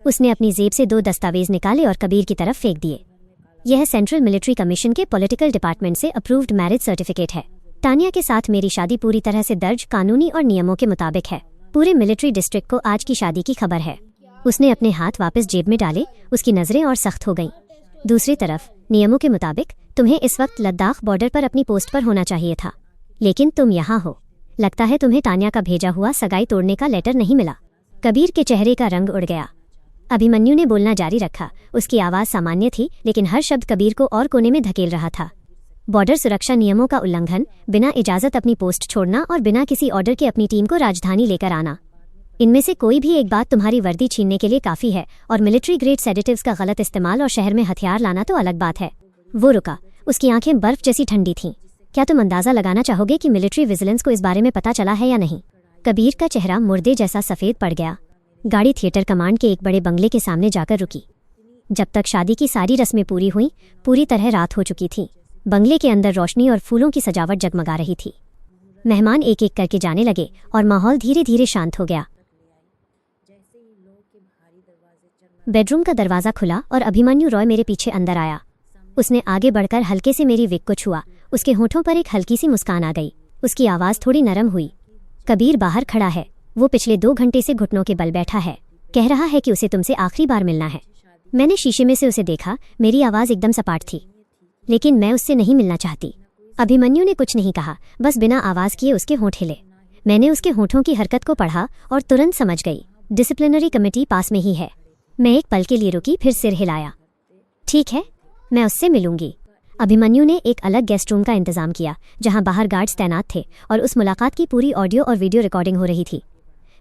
उसने अपनी जेब से 2 दस्तावेज निकाले और कबीर की तरफ फेंक दिए। यह सेंट्रल मिलिट्री कमीशन के पॉलिटिकल डिपार्टमेंट से अप्रूव्ड मैरिज सर्टिफिकेट है। तानिया के साथ मेरी शादी पूरी तरह से दर्ज, कानूनी और नियमों के मुताबिक है। पूरे मिलिट्री डिस्ट्रिक्ट को आज की शादी की खबर है। उसने अपने हाथ वापस जेब में डाले। उसकी नजरें और सख्त हो गईं। दूसरी तरफ, नियमों के मुताबिक तुम्हें इस वक्त लद्दाख बॉर्डर पर अपनी पोस्ट पर होना चाहिए था, लेकिन तुम यहाँ हो। लगता है तुम्हें तानिया का भेजा हुआ सगाई तोड़ने का लेटर नहीं मिला। कबीर के चेहरे का रंग उड़ गया। अभिमन्यु ने बोलना जारी रखा। उसकी आवाज़ सामान्य थी, लेकिन हर शब्द कबीर को और कोने में धकेल रहा था। बॉर्डर सुरक्षा नियमों का उल्लंघन, बिना इजाज़त अपनी पोस्ट छोड़ना और बिना किसी ऑर्डर के अपनी टीम को राजधानी लेकर आना, इनमें से कोई भी एक बात तुम्हारी वर्दी छीनने के लिए काफ़ी है। और मिलिट्री ग्रेड सेडेटिव्स का गलत इस्तेमाल और शहर में हथियार लाना तो अलग बात है। वो रुका। उसकी आंखें बर्फ जैसी ठंडी थीं। क्या तुम अंदाज़ा लगाना चाहोगे कि मिलिट्री विजिलेंस को इस बारे में पता चला है या नहीं? कबीर का चेहरा मुर्दे जैसा सफ़ेद पड़ गया। गाड़ी थिएटर कमांड के एक बड़े बंगले के सामने जाकर रुकी। जब तक शादी की सारी रस्में पूरी हुईं, पूरी तरह रात हो चुकी थी। बंगले के अंदर रोशनी और फूलों की सजावट जगमगा रही थी। मेहमान एक एक करके जाने लगे और माहौल धीरे धीरे शांत हो गया। बेडरूम का दरवाज़ा खुला और अभिमन्यु रॉय मेरे पीछे अंदर आया। उसने आगे बढ़कर हल्के से मेरी विग को छुआ। उसके होठों पर एक हल्की सी मुस्कान आ गई। उसकी आवाज़ थोड़ी नरम हुई। कबीर बाहर खड़ा है। वो पिछले 2 घंटे से घुटनों के बल बैठा है। कह रहा है कि उसे तुमसे आखिरी बार मिलना है। मैंने शीशे में से उसे देखा। मेरी आवाज़ एकदम सपाट थी, लेकिन मैं उससे नहीं मिलना चाहती। अभिमन्यु ने कुछ नहीं कहा, बस बिना आवाज़ किए उसके होंठ हिले। मैंने उसके होठों की हरकत को पढ़ा और तुरंत समझ गई, डिसिप्लिनरी कमेटी पास में ही है। मैं एक पल के लिए रुकी, फिर सिर हिलाया। ठीक है, मैं उससे मिलूंगी। अभिमन्यु ने एक अलग गेस्ट रूम का इंतजाम किया, जहां बाहर गार्ड्स तैनात थे और उस मुलाकात की पूरी ऑडियो और वीडियो रिकॉर्डिंग हो रही थी।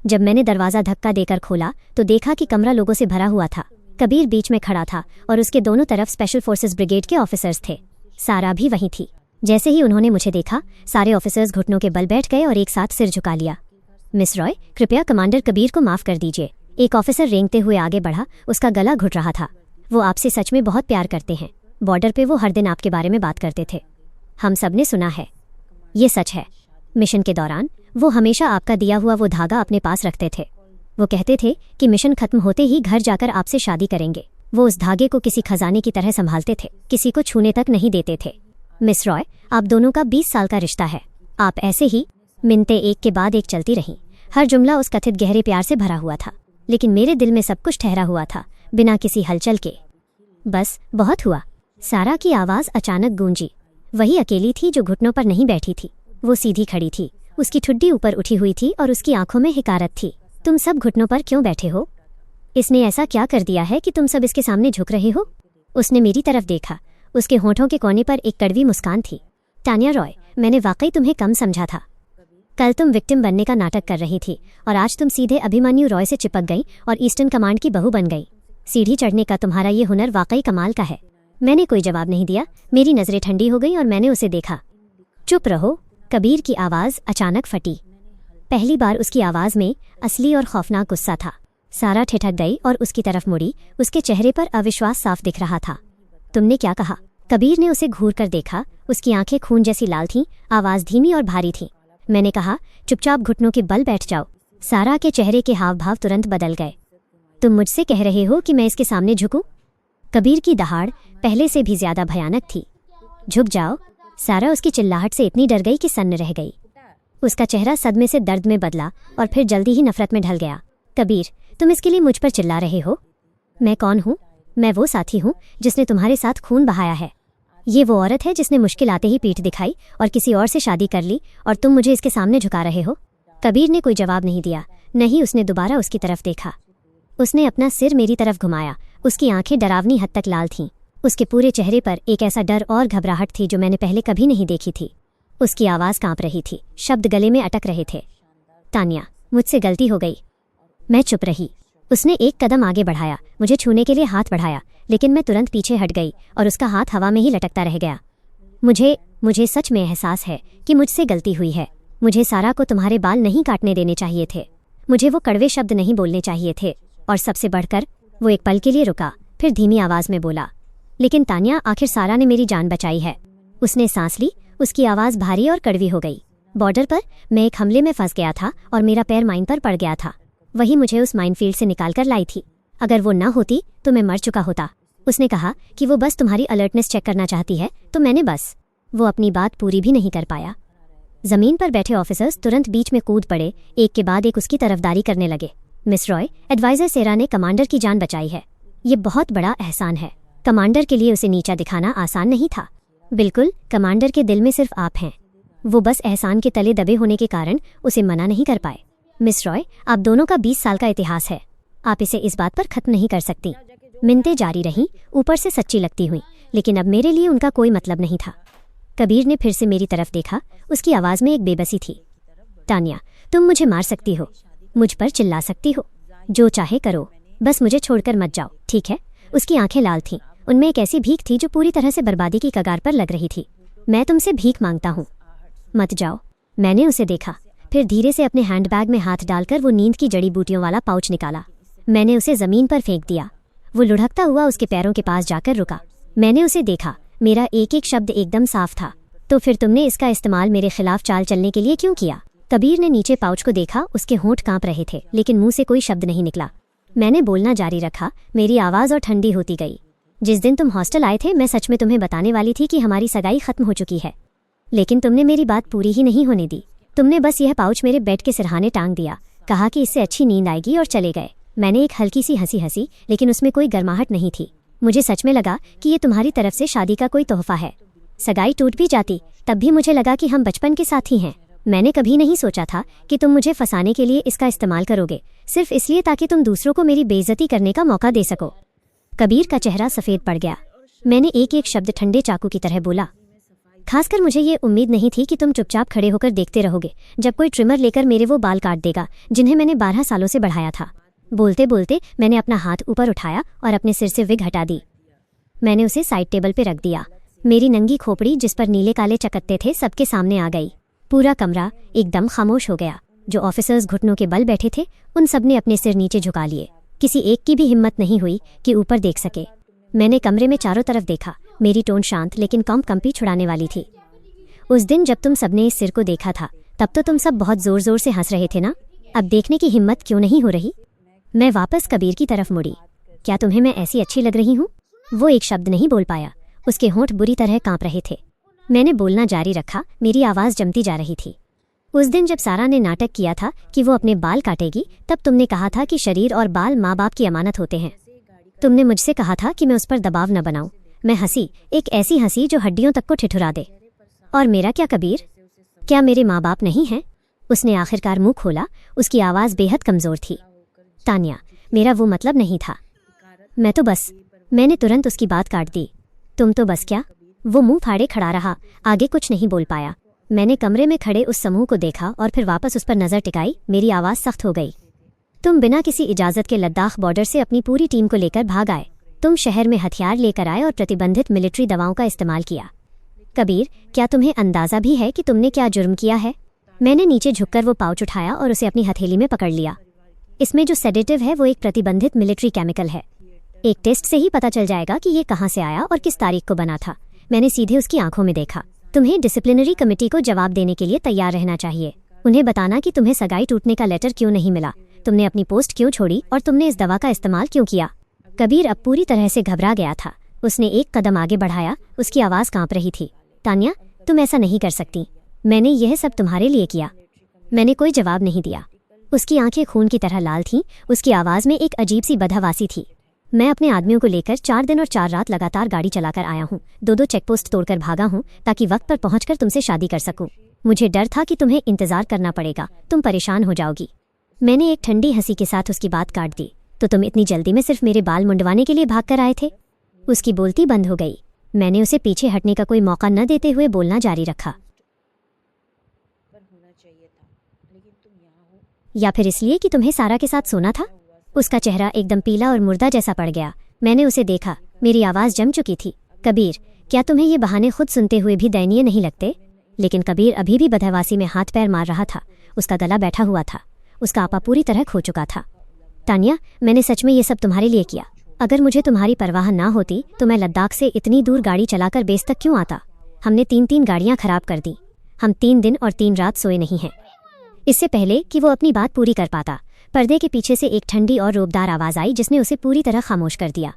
जब मैंने दरवाज़ा धक्का देकर खोला तो देखा कि कमरा लोगों से भरा हुआ था। कबीर बीच में खड़ा था और उसके दोनों तरफ स्पेशल फोर्सेस ब्रिगेड के ऑफिसर्स थे। सारा भी वहीं थी। जैसे ही उन्होंने मुझे देखा, सारे ऑफिसर्स घुटनों के बल बैठ गए और एक साथ सिर झुका लिया। मिस रॉय, कृपया कमांडर कबीर को माफ़ कर दीजिए। एक ऑफिसर रेंगते हुए आगे बढ़ा। उसका गला घुट रहा था। वो आपसे सच में बहुत प्यार करते हैं। बॉर्डर पे वो हर दिन आपके बारे में बात करते थे। हम सब ने सुना है। ये सच है। मिशन के दौरान वो हमेशा आपका दिया हुआ वो धागा अपने पास रखते थे। वो कहते थे कि मिशन खत्म होते ही घर जाकर आपसे शादी करेंगे। वो उस धागे को किसी खजाने की तरह संभालते थे, किसी को छूने तक नहीं देते थे। मिस रॉय, आप दोनों का 20 साल का रिश्ता है। आप ऐसे ही मिन्नतें एक के बाद एक चलती रहीं। हर जुमला उस कथित गहरे प्यार से भरा हुआ था, लेकिन मेरे दिल में सब कुछ ठहरा हुआ था, बिना किसी हलचल के। बस बहुत हुआ। सारा की आवाज़ अचानक गूंजी। वही अकेली थी जो घुटनों पर नहीं बैठी थी। वो सीधी खड़ी थी। उसकी ठुड्डी ऊपर उठी हुई थी और उसकी आंखों में हिकारत थी। तुम सब घुटनों पर क्यों बैठे हो? इसने ऐसा क्या कर दिया है कि तुम सब इसके सामने झुक रहे हो? उसने मेरी तरफ देखा। उसके होठों के कोने पर एक कड़वी मुस्कान थी। तानिया रॉय, मैंने वाकई तुम्हें कम समझा था। कल तुम विक्टिम बनने का नाटक कर रही थी और आज तुम सीधे अभिमन्यु रॉय से चिपक गई और ईस्टर्न कमांड की बहू बन गई। सीढ़ी चढ़ने का तुम्हारा ये हुनर वाकई कमाल का है। मैंने कोई जवाब नहीं दिया। मेरी नज़रें ठंडी हो गई और मैंने उसे देखा। चुप रहो। कबीर की आवाज़ अचानक फटी। पहली बार उसकी आवाज़ में असली और खौफनाक गुस्सा था। सारा ठिठक गई और उसकी तरफ मुड़ी। उसके चेहरे पर अविश्वास साफ दिख रहा था। तुमने क्या कहा? कबीर ने उसे घूर कर देखा। उसकी आंखें खून जैसी लाल थीं, आवाज़ धीमी और भारी थी। मैंने कहा, चुपचाप घुटनों के बल बैठ जाओ। सारा के चेहरे के हाव भाव तुरंत बदल गए। तुम मुझसे कह रहे हो कि मैं इसके सामने झुकूं? कबीर की दहाड़ पहले से भी ज्यादा भयानक थी। झुक जाओ। सारा उसकी चिल्लाहट से इतनी डर गई कि सन्न रह गई। उसका चेहरा सदमे से दर्द में बदला और फिर जल्दी ही नफरत में ढल गया। कबीर, तुम इसके लिए मुझ पर चिल्ला रहे हो? मैं कौन हूँ? मैं वो साथी हूँ जिसने तुम्हारे साथ खून बहाया है। ये वो औरत है जिसने मुश्किल आते ही पीठ दिखाई और किसी और से शादी कर ली, और तुम मुझे इसके सामने झुका रहे हो। कबीर ने कोई जवाब नहीं दिया, नहीं उसने दोबारा उसकी तरफ देखा। उसने अपना सिर मेरी तरफ घुमाया। उसकी आंखें डरावनी हद तक लाल थीं। उसके पूरे चेहरे पर एक ऐसा डर और घबराहट थी जो मैंने पहले कभी नहीं देखी थी। उसकी आवाज़ कांप रही थी, शब्द गले में अटक रहे थे। तान्या, मुझसे गलती हो गई। मैं चुप रही। उसने एक कदम आगे बढ़ाया, मुझे छूने के लिए हाथ बढ़ाया, लेकिन मैं तुरंत पीछे हट गई और उसका हाथ हवा में ही लटकता रह गया। मुझे सच में एहसास है कि मुझसे गलती हुई है। मुझे सारा को तुम्हारे बाल नहीं काटने देने चाहिए थे। मुझे वो कड़वे शब्द नहीं बोलने चाहिए थे। और सबसे बढ़कर, वो एक पल के लिए रुका, फिर धीमी आवाज़ में बोला, लेकिन तान्या, आखिर सारा ने मेरी जान बचाई है। उसने सांस ली। उसकी आवाज़ भारी और कड़वी हो गई। बॉर्डर पर मैं एक हमले में फंस गया था और मेरा पैर माइन पर पड़ गया था। वही मुझे उस माइनफील्ड से निकाल कर लाई थी। अगर वो ना होती तो मैं मर चुका होता। उसने कहा कि वो बस तुम्हारी अलर्टनेस चेक करना चाहती है, तो मैंने बस। वो अपनी बात पूरी भी नहीं कर पाया। जमीन पर बैठे ऑफिसर्स तुरंत बीच में कूद पड़े, एक के बाद एक उसकी तरफदारी करने लगे। मिस रॉय, एडवाइजर सेरा ने कमांडर की जान बचाई है। ये बहुत बड़ा एहसान है। कमांडर के लिए उसे नीचा दिखाना आसान नहीं था। बिल्कुल, कमांडर के दिल में सिर्फ आप हैं। वो बस एहसान के तले दबे होने के कारण उसे मना नहीं कर पाए। मिस रॉय, आप दोनों का 20 साल का इतिहास है। आप इसे इस बात पर खत्म नहीं कर सकती। मिन्नतें जारी रहीं, ऊपर से सच्ची लगती हुई, लेकिन अब मेरे लिए उनका कोई मतलब नहीं था। कबीर ने फिर से मेरी तरफ देखा। उसकी आवाज़ में एक बेबसी थी। तान्या, तुम मुझे मार सकती हो, मुझ पर चिल्ला सकती हो, जो चाहे करो, बस मुझे छोड़कर मत जाओ, ठीक है? उसकी आंखें लाल थीं। उनमें एक ऐसी भीख थी जो पूरी तरह से बर्बादी की कगार पर लग रही थी। मैं तुमसे भीख मांगता हूँ, मत जाओ। मैंने उसे देखा, फिर धीरे से अपने हैंडबैग में हाथ डालकर वो नींद की जड़ी बूटियों वाला पाउच निकाला। मैंने उसे ज़मीन पर फेंक दिया। वो लुढ़कता हुआ उसके पैरों के पास जाकर रुका। मैंने उसे देखा। मेरा एक एक शब्द एकदम साफ था। तो फिर तुमने इसका इस्तेमाल मेरे खिलाफ चाल चलने के लिए क्यों किया? कबीर ने नीचे पाउच को देखा। उसके होंठ कांप रहे थे, लेकिन मुंह से कोई शब्द नहीं निकला। मैंने बोलना जारी रखा। मेरी आवाज़ और ठंडी होती गई। जिस दिन तुम हॉस्टल आए थे, मैं सच में तुम्हें बताने वाली थी कि हमारी सगाई खत्म हो चुकी है, लेकिन तुमने मेरी बात पूरी ही नहीं होने दी। तुमने बस यह पाउच मेरे बेड के सिरहाने टांग दिया, कहा कि इससे अच्छी नींद आएगी, और चले गए। मैंने एक हल्की सी हंसी हंसी, लेकिन उसमें कोई गर्माहट नहीं थी। मुझे सच में लगा कि ये तुम्हारी तरफ से शादी का कोई तोहफा है। सगाई टूट भी जाती तब भी मुझे लगा कि हम बचपन के साथी हैं। मैंने कभी नहीं सोचा था कि तुम मुझे फंसाने के लिए इसका इस्तेमाल करोगे, सिर्फ इसलिए ताकि तुम दूसरों को मेरी बेइज्जती करने का मौका दे सको। कबीर का चेहरा सफ़ेद पड़ गया। मैंने एक एक शब्द ठंडे चाकू की तरह बोला। खासकर मुझे ये उम्मीद नहीं थी कि तुम चुपचाप खड़े होकर देखते रहोगे जब कोई ट्रिमर लेकर मेरे वो बाल काट देगा जिन्हें मैंने 12 सालों से बढ़ाया था। बोलते बोलते मैंने अपना हाथ ऊपर उठाया और अपने सिर से विग हटा दी। मैंने उसे साइड टेबल पर रख दिया। मेरी नंगी खोपड़ी, जिस पर नीले काले चकत्ते थे, सबके सामने आ गई। पूरा कमरा एकदम खामोश हो गया। जो ऑफिसर्स घुटनों के बल बैठे थे, उन सब ने अपने सिर नीचे झुका लिए। किसी एक की भी हिम्मत नहीं हुई कि ऊपर देख सके। मैंने कमरे में चारों तरफ देखा। मेरी टोन शांत लेकिन कंपी छुड़ाने वाली थी। उस दिन जब तुम सबने इस सिर को देखा था, तब तो तुम सब बहुत जोर जोर से हंस रहे थे ना? अब देखने की हिम्मत क्यों नहीं हो रही? मैं वापस कबीर की तरफ मुड़ी। क्या तुम्हें मैं ऐसी अच्छी लग रही हूँ? वो एक शब्द नहीं बोल पाया। उसके होंठ बुरी तरह कांप रहे थे। मैंने बोलना जारी रखा। मेरी आवाज़ जमती जा रही थी। उस दिन जब सारा ने नाटक किया था कि वो अपने बाल काटेगी, तब तुमने कहा था कि शरीर और बाल माँ बाप की अमानत होते हैं। तुमने मुझसे कहा था कि मैं उस पर दबाव न बनाऊं। मैं हंसी, एक ऐसी हंसी जो हड्डियों तक को ठिठुरा दे। और मेरा क्या कबीर? क्या मेरे माँ बाप नहीं हैं? उसने आखिरकार मुंह खोला। उसकी आवाज़ बेहद कमज़ोर थी। तान्या, मेरा वो मतलब नहीं था। मैं तो बस। मैंने तुरंत उसकी बात काट दी। तुम तो बस क्या? वो मुंह फाड़े खड़ा रहा, आगे कुछ नहीं बोल पाया। मैंने कमरे में खड़े उस समूह को देखा और फिर वापस उस पर नज़र टिकाई। मेरी आवाज़ सख्त हो गई। तुम बिना किसी इजाज़त के लद्दाख बॉर्डर से अपनी पूरी टीम को लेकर भाग आए। तुम शहर में हथियार लेकर आए और प्रतिबंधित मिलिट्री दवाओं का इस्तेमाल किया। कबीर, क्या तुम्हें अंदाज़ा भी है कि तुमने क्या जुर्म किया है? मैंने नीचे झुककर वो पाउच उठाया और उसे अपनी हथेली में पकड़ लिया। इसमें जो सेडेटिव है वो एक प्रतिबंधित मिलिट्री केमिकल है। एक टेस्ट से ही पता चल जाएगा कि ये कहाँ से आया और किस तारीख को बना था। मैंने सीधे उसकी आंखों में देखा। तुम्हें डिसिप्लिनरी कमेटी को जवाब देने के लिए तैयार रहना चाहिए। उन्हें बताना कि तुम्हें सगाई टूटने का लेटर क्यों नहीं मिला, तुमने अपनी पोस्ट क्यों छोड़ी और तुमने इस दवा का इस्तेमाल क्यों किया। कबीर अब पूरी तरह से घबरा गया था। उसने एक कदम आगे बढ़ाया। उसकी आवाज़ कांप रही थी। तान्या, तुम ऐसा नहीं कर सकती। मैंने यह सब तुम्हारे लिए किया। मैंने कोई जवाब नहीं दिया। उसकी आंखें खून की तरह लाल थीं। उसकी आवाज़ में एक अजीब सी बदहवासी थी। मैं अपने आदमियों को लेकर 4 दिन और 4 रात लगातार गाड़ी चलाकर आया हूँ, 2 चेकपोस्ट तोड़कर भागा हूँ ताकि वक्त पर पहुंचकर तुमसे शादी कर सकूं। मुझे डर था कि तुम्हें इंतजार करना पड़ेगा, तुम परेशान हो जाओगी। मैंने एक ठंडी हंसी के साथ उसकी बात काट दी। तो तुम इतनी जल्दी में सिर्फ मेरे बाल मुंडवाने के लिए भाग कर आए थे? उसकी बोलती बंद हो गई। मैंने उसे पीछे हटने का कोई मौका न देते हुए बोलना जारी रखा। या फिर इसलिए कि तुम्हें सारा के साथ सोना था? उसका चेहरा एकदम पीला और मुर्दा जैसा पड़ गया। मैंने उसे देखा, मेरी आवाज़ जम चुकी थी। कबीर, क्या तुम्हें ये बहाने खुद सुनते हुए भी दयनीय नहीं लगते? लेकिन कबीर अभी भी बदहवासी में हाथ पैर मार रहा था। उसका गला बैठा हुआ था, उसका आपा पूरी तरह खो चुका था। तानिया, मैंने सच में ये सब तुम्हारे लिए किया। अगर मुझे तुम्हारी परवाह ना होती तो मैं लद्दाख से इतनी दूर गाड़ी चलाकर बेस तक क्यों आता? हमने 3 गाड़ियां खराब कर दी। हम 3 दिन और 3 रात सोए नहीं हैं। इससे पहले कि वो अपनी बात पूरी कर पाता, पर्दे के पीछे से एक ठंडी और रोबदार आवाज़ आई जिसने उसे पूरी तरह खामोश कर दिया।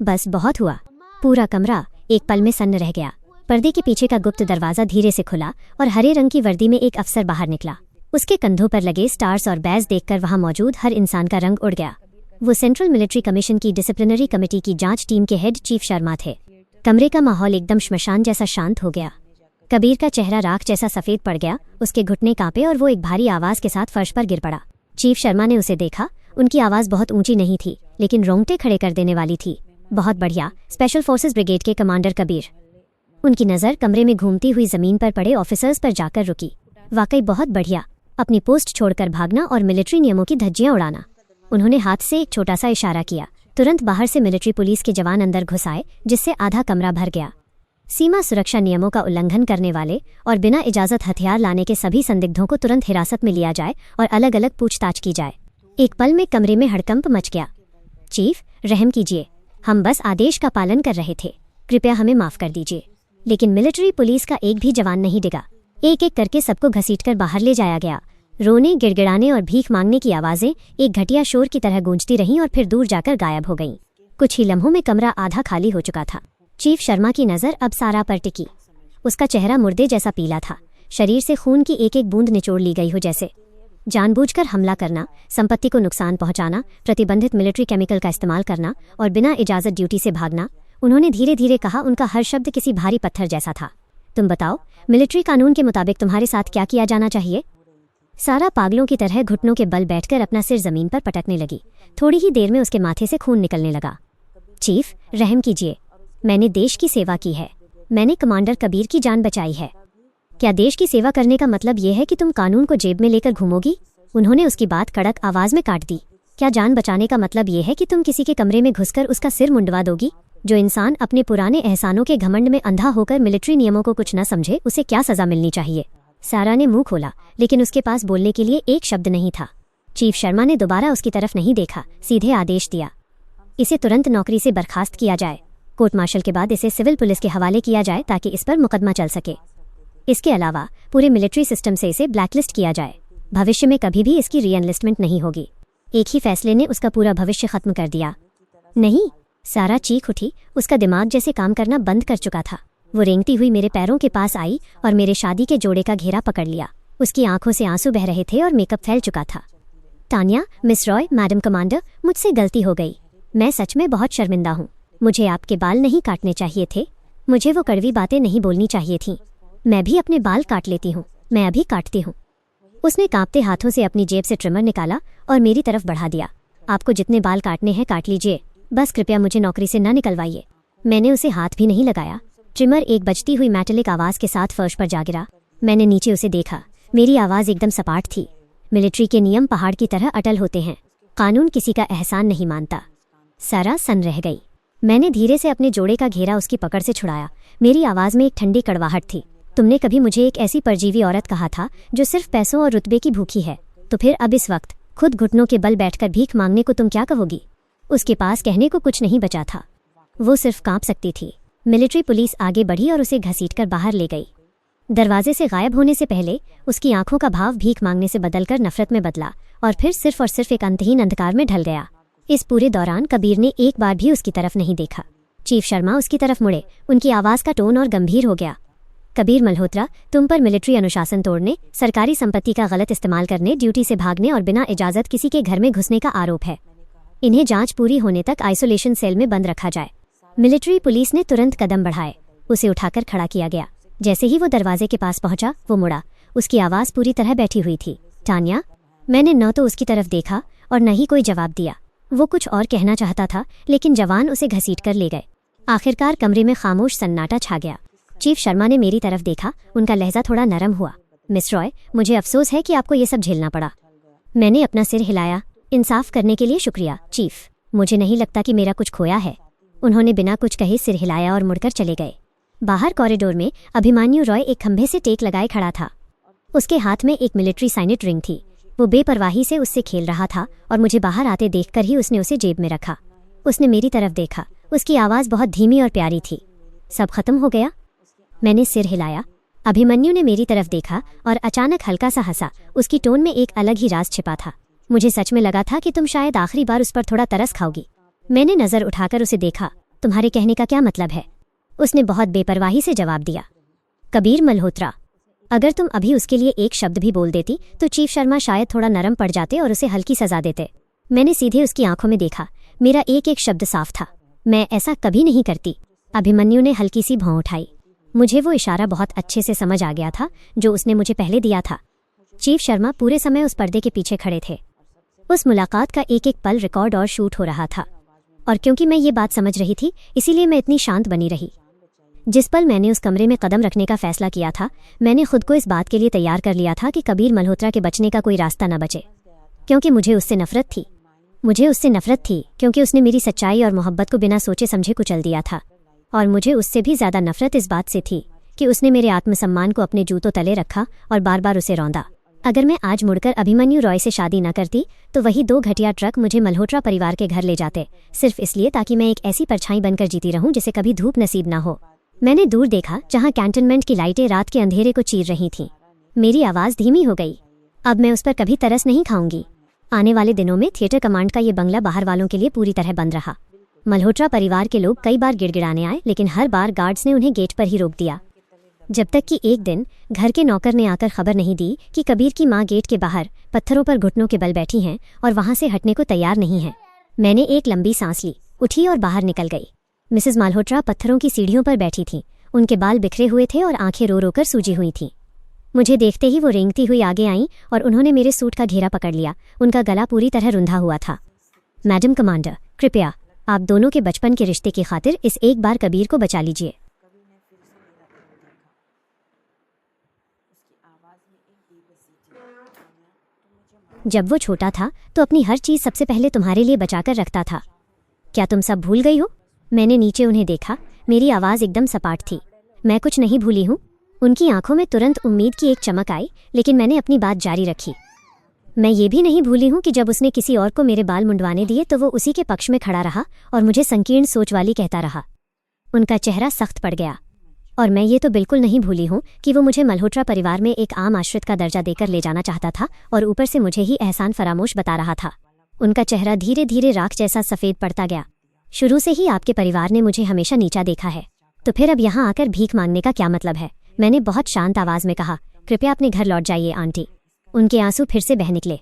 बस बहुत हुआ। पूरा कमरा एक पल में सन्न रह गया। पर्दे के पीछे का गुप्त दरवाज़ा धीरे से खुला और हरे रंग की वर्दी में एक अफसर बाहर निकला। उसके कंधों पर लगे स्टार्स और बैज देखकर वहां मौजूद हर इंसान का रंग उड़ गया। वो सेंट्रल मिलिट्री कमीशन की डिसिप्लिनरी कमेटी की जांच टीम के हेड चीफ शर्मा थे। कमरे का माहौल एकदम श्मशान जैसा शांत हो गया। कबीर का चेहरा राख जैसा सफ़ेद पड़ गया, उसके घुटने कांपे और वो एक भारी आवाज़ के साथ फर्श पर गिर पड़ा। चीफ शर्मा ने उसे देखा। उनकी आवाज़ बहुत ऊंची नहीं थी, लेकिन रोंगटे खड़े कर देने वाली थी। बहुत बढ़िया, स्पेशल फोर्सेस ब्रिगेड के कमांडर कबीर। उनकी नज़र कमरे में घूमती हुई ज़मीन पर पड़े ऑफिसर्स पर जाकर रुकी। वाकई बहुत बढ़िया, अपनी पोस्ट छोड़कर भागना और मिलिट्री नियमों की धज्जियां उड़ाना। उन्होंने हाथ से एक छोटा सा इशारा किया। तुरंत बाहर से मिलिट्री पुलिस के जवान अंदर घुस आए, जिससे आधा कमरा भर गया। सीमा सुरक्षा नियमों का उल्लंघन करने वाले और बिना इजाज़त हथियार लाने के सभी संदिग्धों को तुरंत हिरासत में लिया जाए और अलग अलग पूछताछ की जाए। एक पल में कमरे में हड़कंप मच गया। चीफ, रहम कीजिए, हम बस आदेश का पालन कर रहे थे, कृपया हमें माफ़ कर दीजिए। लेकिन मिलिट्री पुलिस का एक भी जवान नहीं डिगा। एक एक करके सबको घसीटकर बाहर ले जाया गया। रोने, गिड़गिड़ाने और भीख मांगने की आवाज़ें एक घटिया शोर की तरह गूंजती रहीं और फिर दूर जाकर गायब हो गईं। कुछ ही लम्हों में कमरा आधा खाली हो चुका था। चीफ शर्मा की नज़र अब सारा पर टिकी। उसका चेहरा मुर्दे जैसा पीला था, शरीर से खून की एक एक बूंद निचोड़ ली गई हो जैसे। जानबूझकर हमला करना, संपत्ति को नुकसान पहुंचाना, प्रतिबंधित मिलिट्री केमिकल का इस्तेमाल करना और बिना इजाज़त ड्यूटी से भागना। उन्होंने धीरे धीरे कहा, उनका हर शब्द किसी भारी पत्थर जैसा था। तुम बताओ, मिलिट्री कानून के मुताबिक तुम्हारे साथ क्या किया जाना चाहिए? सारा पागलों की तरह घुटनों के बल बैठकर अपना सिर जमीन पर पटकने लगी। थोड़ी ही देर में उसके माथे से खून निकलने लगा। चीफ, रहम कीजिए, मैंने देश की सेवा की है। मैंने कमांडर कबीर की जान बचाई है। क्या देश की सेवा करने का मतलब यह है कि तुम कानून को जेब में लेकर घूमोगी? उन्होंने उसकी बात कड़क आवाज़ में काट दी। क्या जान बचाने का मतलब यह है कि तुम किसी के कमरे में घुसकर उसका सिर मुंडवा दोगी? जो इंसान अपने पुराने एहसानों के घमंड में अंधा होकर मिलिट्री नियमों को कुछ न समझे, उसे क्या सज़ा मिलनी चाहिए? सारा ने मुंह खोला, लेकिन उसके पास बोलने के लिए एक शब्द नहीं था। चीफ शर्मा ने दोबारा उसकी तरफ नहीं देखा, सीधे आदेश दिया, इसे तुरंत नौकरी से बर्खास्त किया जाए। कोर्ट मार्शल के बाद इसे सिविल पुलिस के हवाले किया जाए ताकि इस पर मुकदमा चल सके। इसके अलावा पूरे मिलिट्री सिस्टम से इसे ब्लैकलिस्ट किया जाए। भविष्य में कभी भी इसकी रीएनलिस्टमेंट नहीं होगी। एक ही फैसले ने उसका पूरा भविष्य खत्म कर दिया। नहीं, सारा चीख उठी। उसका दिमाग जैसे काम करना बंद कर चुका था। वो रेंगती हुई मेरे पैरों के पास आई और मेरे शादी के जोड़े का घेरा पकड़ लिया। उसकी आंखों से आंसू बह रहे थे और मेकअप फैल चुका था। Tania, miss Roy, madam commander, मुझसे गलती हो गई। मैं सच में बहुत शर्मिंदा हूँ। मुझे आपके बाल नहीं काटने चाहिए थे। मुझे वो कड़वी बातें नहीं बोलनी चाहिए थीं। मैं भी अपने बाल काट लेती हूँ, मैं अभी काटती हूँ। उसने कांपते हाथों से अपनी जेब से ट्रिमर निकाला और मेरी तरफ बढ़ा दिया। आपको जितने बाल काटने हैं काट लीजिए, बस कृपया मुझे नौकरी से न निकलवाइए। मैंने उसे हाथ भी नहीं लगाया। ट्रिमर एक बजती हुई मेटेलिक आवाज़ के साथ फर्श पर जा गिरा। मैंने नीचे उसे देखा। मेरी आवाज़ एकदम सपाट थी। मिलिट्री के नियम पहाड़ की तरह अटल होते हैं। कानून किसी का एहसान नहीं मानता। सारा सन रह गई। मैंने धीरे से अपने जोड़े का घेरा उसकी पकड़ से छुड़ाया। मेरी आवाज़ में एक ठंडी कड़वाहट थी। तुमने कभी मुझे एक ऐसी परजीवी औरत कहा था जो सिर्फ पैसों और रुतबे की भूखी है, तो फिर अब इस वक्त खुद घुटनों के बल बैठकर भीख मांगने को तुम क्या कहोगी? उसके पास कहने को कुछ नहीं बचा था। वो सिर्फ कांप सकती थी। मिलिट्री पुलिस आगे बढ़ी और उसे घसीटकर बाहर ले गई। दरवाजे से गायब होने से पहले उसकी आंखों का भाव भीख मांगने से बदलकर नफरत में बदला और फिर सिर्फ और सिर्फ एक अंतहीन अंधकार में ढल गया। इस पूरे दौरान कबीर ने एक बार भी उसकी तरफ नहीं देखा। चीफ शर्मा उसकी तरफ मुड़े। उनकी आवाज़ का टोन और गंभीर हो गया। कबीर मल्होत्रा, तुम पर मिलिट्री अनुशासन तोड़ने, सरकारी संपत्ति का गलत इस्तेमाल करने, ड्यूटी से भागने और बिना इजाज़त किसी के घर में घुसने का आरोप है। इन्हें जांच पूरी होने तक आइसोलेशन सेल में बंद रखा जाए। मिलिट्री पुलिस ने तुरंत कदम बढ़ाए। उसे उठाकर खड़ा किया गया। जैसे ही वो दरवाजे के पास पहुंचा, वो मुड़ा। उसकी आवाज़ पूरी तरह बैठी हुई थी। टानिया। मैंने न तो उसकी तरफ देखा और न ही कोई जवाब दिया। वो कुछ और कहना चाहता था, लेकिन जवान उसे घसीट कर ले गए। आखिरकार कमरे में खामोश सन्नाटा छा गया। चीफ शर्मा ने मेरी तरफ देखा। उनका लहजा थोड़ा नरम हुआ। मिस रॉय, मुझे अफसोस है कि आपको ये सब झेलना पड़ा। मैंने अपना सिर हिलाया। इंसाफ करने के लिए शुक्रिया चीफ। मुझे नहीं लगता कि मेरा कुछ खोया है। उन्होंने बिना कुछ कहे सिर हिलाया और मुड़कर चले गए। बाहर कॉरिडोर में अभिमन्यु रॉय एक खंभे से टेक लगाए खड़ा था। उसके हाथ में एक मिलिट्री साइनेट रिंग थी। वो बेपरवाही से उससे खेल रहा था और मुझे बाहर आते देखकर ही उसने उसे जेब में रखा। उसने मेरी तरफ देखा। उसकी आवाज़ बहुत धीमी और प्यारी थी। सब खत्म हो गया? मैंने सिर हिलाया। अभिमन्यु ने मेरी तरफ देखा और अचानक हल्का सा हंसा। उसकी टोन में एक अलग ही राज छिपा था। मुझे सच में लगा था कि तुम शायद आखिरी बार उस पर थोड़ा तरस खाओगी। मैंने नज़र उठाकर उसे देखा। तुम्हारे कहने का क्या मतलब है? उसने बहुत बेपरवाही से जवाब दिया। कबीर मल्होत्रा। अगर तुम अभी उसके लिए एक शब्द भी बोल देती तो चीफ शर्मा शायद थोड़ा नरम पड़ जाते और उसे हल्की सजा देते। मैंने सीधे उसकी आंखों में देखा। मेरा एक एक शब्द साफ था। मैं ऐसा कभी नहीं करती। अभिमन्यु ने हल्की सी भौं उठाई। मुझे वो इशारा बहुत अच्छे से समझ आ गया था जो उसने मुझे पहले दिया था। चीफ शर्मा पूरे समय उस पर्दे के पीछे खड़े थे। उस मुलाकात का एक एक पल रिकॉर्ड और शूट हो रहा था, और क्योंकि मैं ये बात समझ रही थी इसीलिए मैं इतनी शांत बनी रही। जिस पल मैंने उस कमरे में कदम रखने का फैसला किया था, मैंने खुद को इस बात के लिए तैयार कर लिया था कि कबीर मल्होत्रा के बचने का कोई रास्ता न बचे। क्योंकि मुझे उससे नफरत थी। मुझे उससे नफरत थी क्योंकि उसने मेरी सच्चाई और मोहब्बत को बिना सोचे समझे कुचल दिया था। और मुझे उससे भी ज़्यादा नफरत इस बात से थी कि उसने मेरे आत्मसम्मान को अपने जूतों तले रखा और बार बार उसे रौंदा। अगर मैं आज मुड़कर अभिमन्यु रॉय से शादी न करती तो वही 2 घटिया ट्रक मुझे मल्होत्रा परिवार के घर ले जाते, सिर्फ इसलिए ताकि मैं एक ऐसी परछाई बनकर जीती रहूं जिसे कभी धूप नसीब ना हो। मैंने दूर देखा जहां कैंटोनमेंट की लाइटें रात के अंधेरे को चीर रही थीं। मेरी आवाज़ धीमी हो गई। अब मैं उस पर कभी तरस नहीं खाऊंगी। आने वाले दिनों में थिएटर कमांड का ये बंगला बाहर वालों के लिए पूरी तरह बंद रहा। मल्होत्रा परिवार के लोग कई बार गिड़गिड़ाने आए, लेकिन हर बार गार्ड्स ने उन्हें गेट पर ही रोक दिया। जब तक कि एक दिन घर के नौकर ने आकर खबर नहीं दी कि कबीर की माँ गेट के बाहर पत्थरों पर घुटनों के बल बैठी हैं और वहां से हटने को तैयार नहीं है। मैंने एक लंबी सांस ली, उठी और बाहर निकल गई। मिसेस मल्होत्रा पत्थरों की सीढ़ियों पर बैठी थीं। उनके बाल बिखरे हुए थे और आंखें रो रो कर सूजी हुई थीं। मुझे देखते ही वो रेंगती हुई आगे आईं और उन्होंने मेरे सूट का घेरा पकड़ लिया। उनका गला पूरी तरह रुंधा हुआ था। मैडम कमांडर, कृपया आप दोनों के बचपन के रिश्ते की खातिर इस एक बार कबीर को बचा लीजिए। जब वो छोटा था तो अपनी हर चीज़ सबसे पहले तुम्हारे लिए बचाकर रखता था। क्या तुम सब भूल गई हो? मैंने नीचे उन्हें देखा। मेरी आवाज़ एकदम सपाट थी। मैं कुछ नहीं भूली हूँ। उनकी आंखों में तुरंत उम्मीद की एक चमक आई, लेकिन मैंने अपनी बात जारी रखी। मैं ये भी नहीं भूली हूँ कि जब उसने किसी और को मेरे बाल मुंडवाने दिए तो वो उसी के पक्ष में खड़ा रहा और मुझे संकीर्ण सोच वाली कहता रहा। उनका चेहरा सख्त पड़ गया। और मैं ये तो बिल्कुल नहीं भूली हूँ कि वो मुझे मल्होत्रा परिवार में एक आम आश्रित का दर्जा देकर ले जाना चाहता था और ऊपर से मुझे ही एहसान फरामोश बता रहा था। उनका चेहरा धीरे धीरे राख जैसा सफ़ेद पड़ता गया। शुरू से ही आपके परिवार ने मुझे हमेशा नीचा देखा है, तो फिर अब यहाँ आकर भीख मांगने का क्या मतलब है? मैंने बहुत शांत आवाज़ में कहा। कृपया अपने घर लौट जाइए आंटी। उनके आंसू फिर से बह निकले।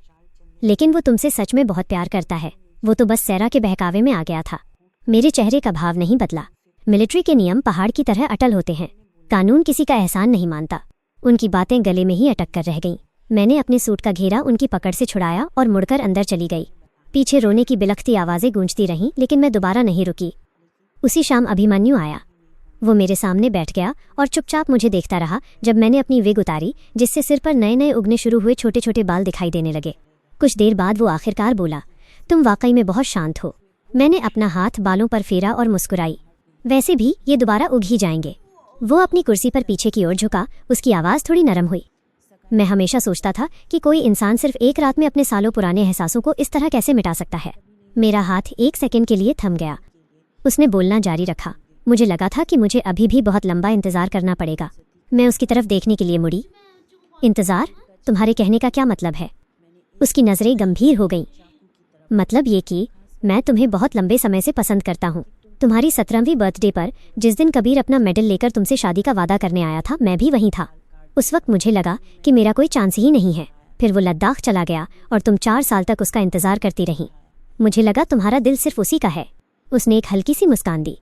लेकिन वो तुमसे सच में बहुत प्यार करता है। वो तो बस सैरा के बहकावे में आ गया था। मेरे चेहरे का भाव नहीं बदला। मिलिट्री के नियम पहाड़ की तरह अटल होते हैं। कानून किसी का एहसान नहीं मानता। उनकी बातें गले में ही अटक कर रह गईं। मैंने अपने सूट का घेरा उनकी पकड़ से छुड़ाया और मुड़कर अंदर चली गई। पीछे रोने की बिलखती आवाज़ें गूंजती रहीं, लेकिन मैं दोबारा नहीं रुकी। उसी शाम अभिमन्यु आया। वो मेरे सामने बैठ गया और चुपचाप मुझे देखता रहा जब मैंने अपनी विग उतारी, जिससे सिर पर नए नए उगने शुरू हुए छोटे छोटे बाल दिखाई देने लगे। कुछ देर बाद वो आखिरकार बोला, तुम वाकई में बहुत शांत हो। मैंने अपना हाथ बालों पर फेरा और मुस्कुराई। वैसे भी ये दोबारा उग ही जाएंगे। वो अपनी कुर्सी पर पीछे की ओर झुका। उसकी आवाज़ थोड़ी नरम हुई। मैं हमेशा सोचता था कि कोई इंसान सिर्फ एक रात में अपने सालों पुराने एहसासों को इस तरह कैसे मिटा सकता है। मेरा हाथ एक सेकंड के लिए थम गया। उसने बोलना जारी रखा। मुझे लगा था कि मुझे अभी भी बहुत लंबा इंतज़ार करना पड़ेगा। मैं उसकी तरफ देखने के लिए मुड़ी। इंतज़ार? तुम्हारे कहने का क्या मतलब है? उसकी नज़रें गंभीर हो गईं। मतलब ये कि मैं तुम्हें बहुत लंबे समय से पसंद करता हूँ। तुम्हारी 17वीं बर्थडे पर जिस दिन कबीर अपना मेडल लेकर तुमसे शादी का वादा करने आया था, मैं भी वहीं था। उस वक्त मुझे लगा कि मेरा कोई चांस ही नहीं है। फिर वो लद्दाख चला गया और तुम 4 साल तक उसका इंतज़ार करती रहीं। मुझे लगा तुम्हारा दिल सिर्फ उसी का है। उसने एक हल्की सी मुस्कान दी।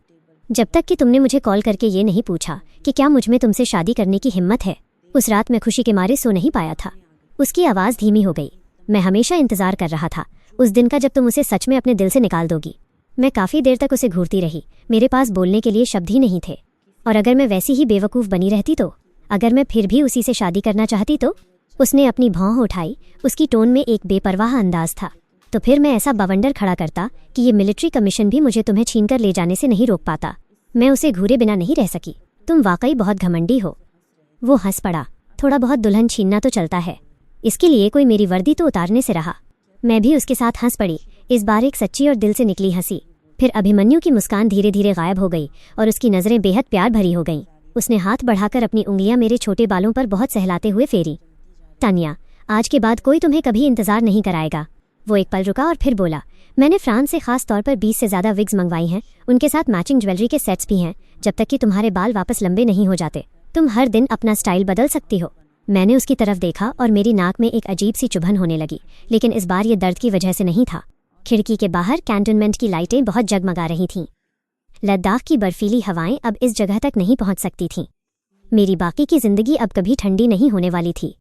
जब तक कि तुमने मुझे कॉल करके ये नहीं पूछा कि क्या मुझ में तुमसे शादी करने की हिम्मत है। उस रात मैं खुशी के मारे सो नहीं पाया था। उसकी आवाज़ धीमी हो गई। मैं हमेशा इंतज़ार कर रहा था उस दिन का जब तुम उसे सच में अपने दिल से निकाल दोगी। मैं काफ़ी देर तक उसे घूरती रही। मेरे पास बोलने के लिए शब्द ही नहीं थे। और अगर मैं वैसी ही बेवकूफ़ बनी रहती तो, अगर मैं फिर भी उसी से शादी करना चाहती तो। उसने अपनी भौं उठाई। उसकी टोन में एक बेपरवाह अंदाज था। तो फिर मैं ऐसा बवंडर खड़ा करता कि ये मिलिट्री कमीशन भी मुझे तुम्हें छीनकर ले जाने से नहीं रोक पाता। मैं उसे घूरे बिना नहीं रह सकी। तुम वाकई बहुत घमंडी हो। वो हंस पड़ा। थोड़ा बहुत दुल्हन छीनना तो चलता है, इसके लिए कोई मेरी वर्दी तो उतारने से रहा। मैं भी उसके साथ हंस पड़ी। इस बार एक सच्ची और दिल से निकली हंसी। फिर अभिमन्यु की मुस्कान धीरे धीरे गायब हो गई और उसकी नज़रें बेहद प्यार भरी हो गईं। उसने हाथ बढ़ाकर अपनी उंगलियां मेरे छोटे बालों पर बहुत सहलाते हुए फेरी। तानिया, आज के बाद कोई तुम्हें कभी इंतज़ार नहीं कराएगा। वो एक पल रुका और फिर बोला, मैंने फ्रांस से खास तौर पर 20 से ज़्यादा विग्स मंगवाई हैं। उनके साथ मैचिंग ज्वेलरी के सेट्स भी हैं। जब तक कि तुम्हारे बाल वापस लंबे नहीं हो जाते, तुम हर दिन अपना स्टाइल बदल सकती हो। मैंने उसकी तरफ देखा और मेरी नाक में एक अजीब सी चुभन होने लगी, लेकिन इस बार ये दर्द की वजह से नहीं था। खिड़की के बाहर कैंटोनमेंट की लाइटें बहुत जगमगा रही थीं। लद्दाख की बर्फीली हवाएं अब इस जगह तक नहीं पहुंच सकती थीं। मेरी बाकी की जिंदगी अब कभी ठंडी नहीं होने वाली थी।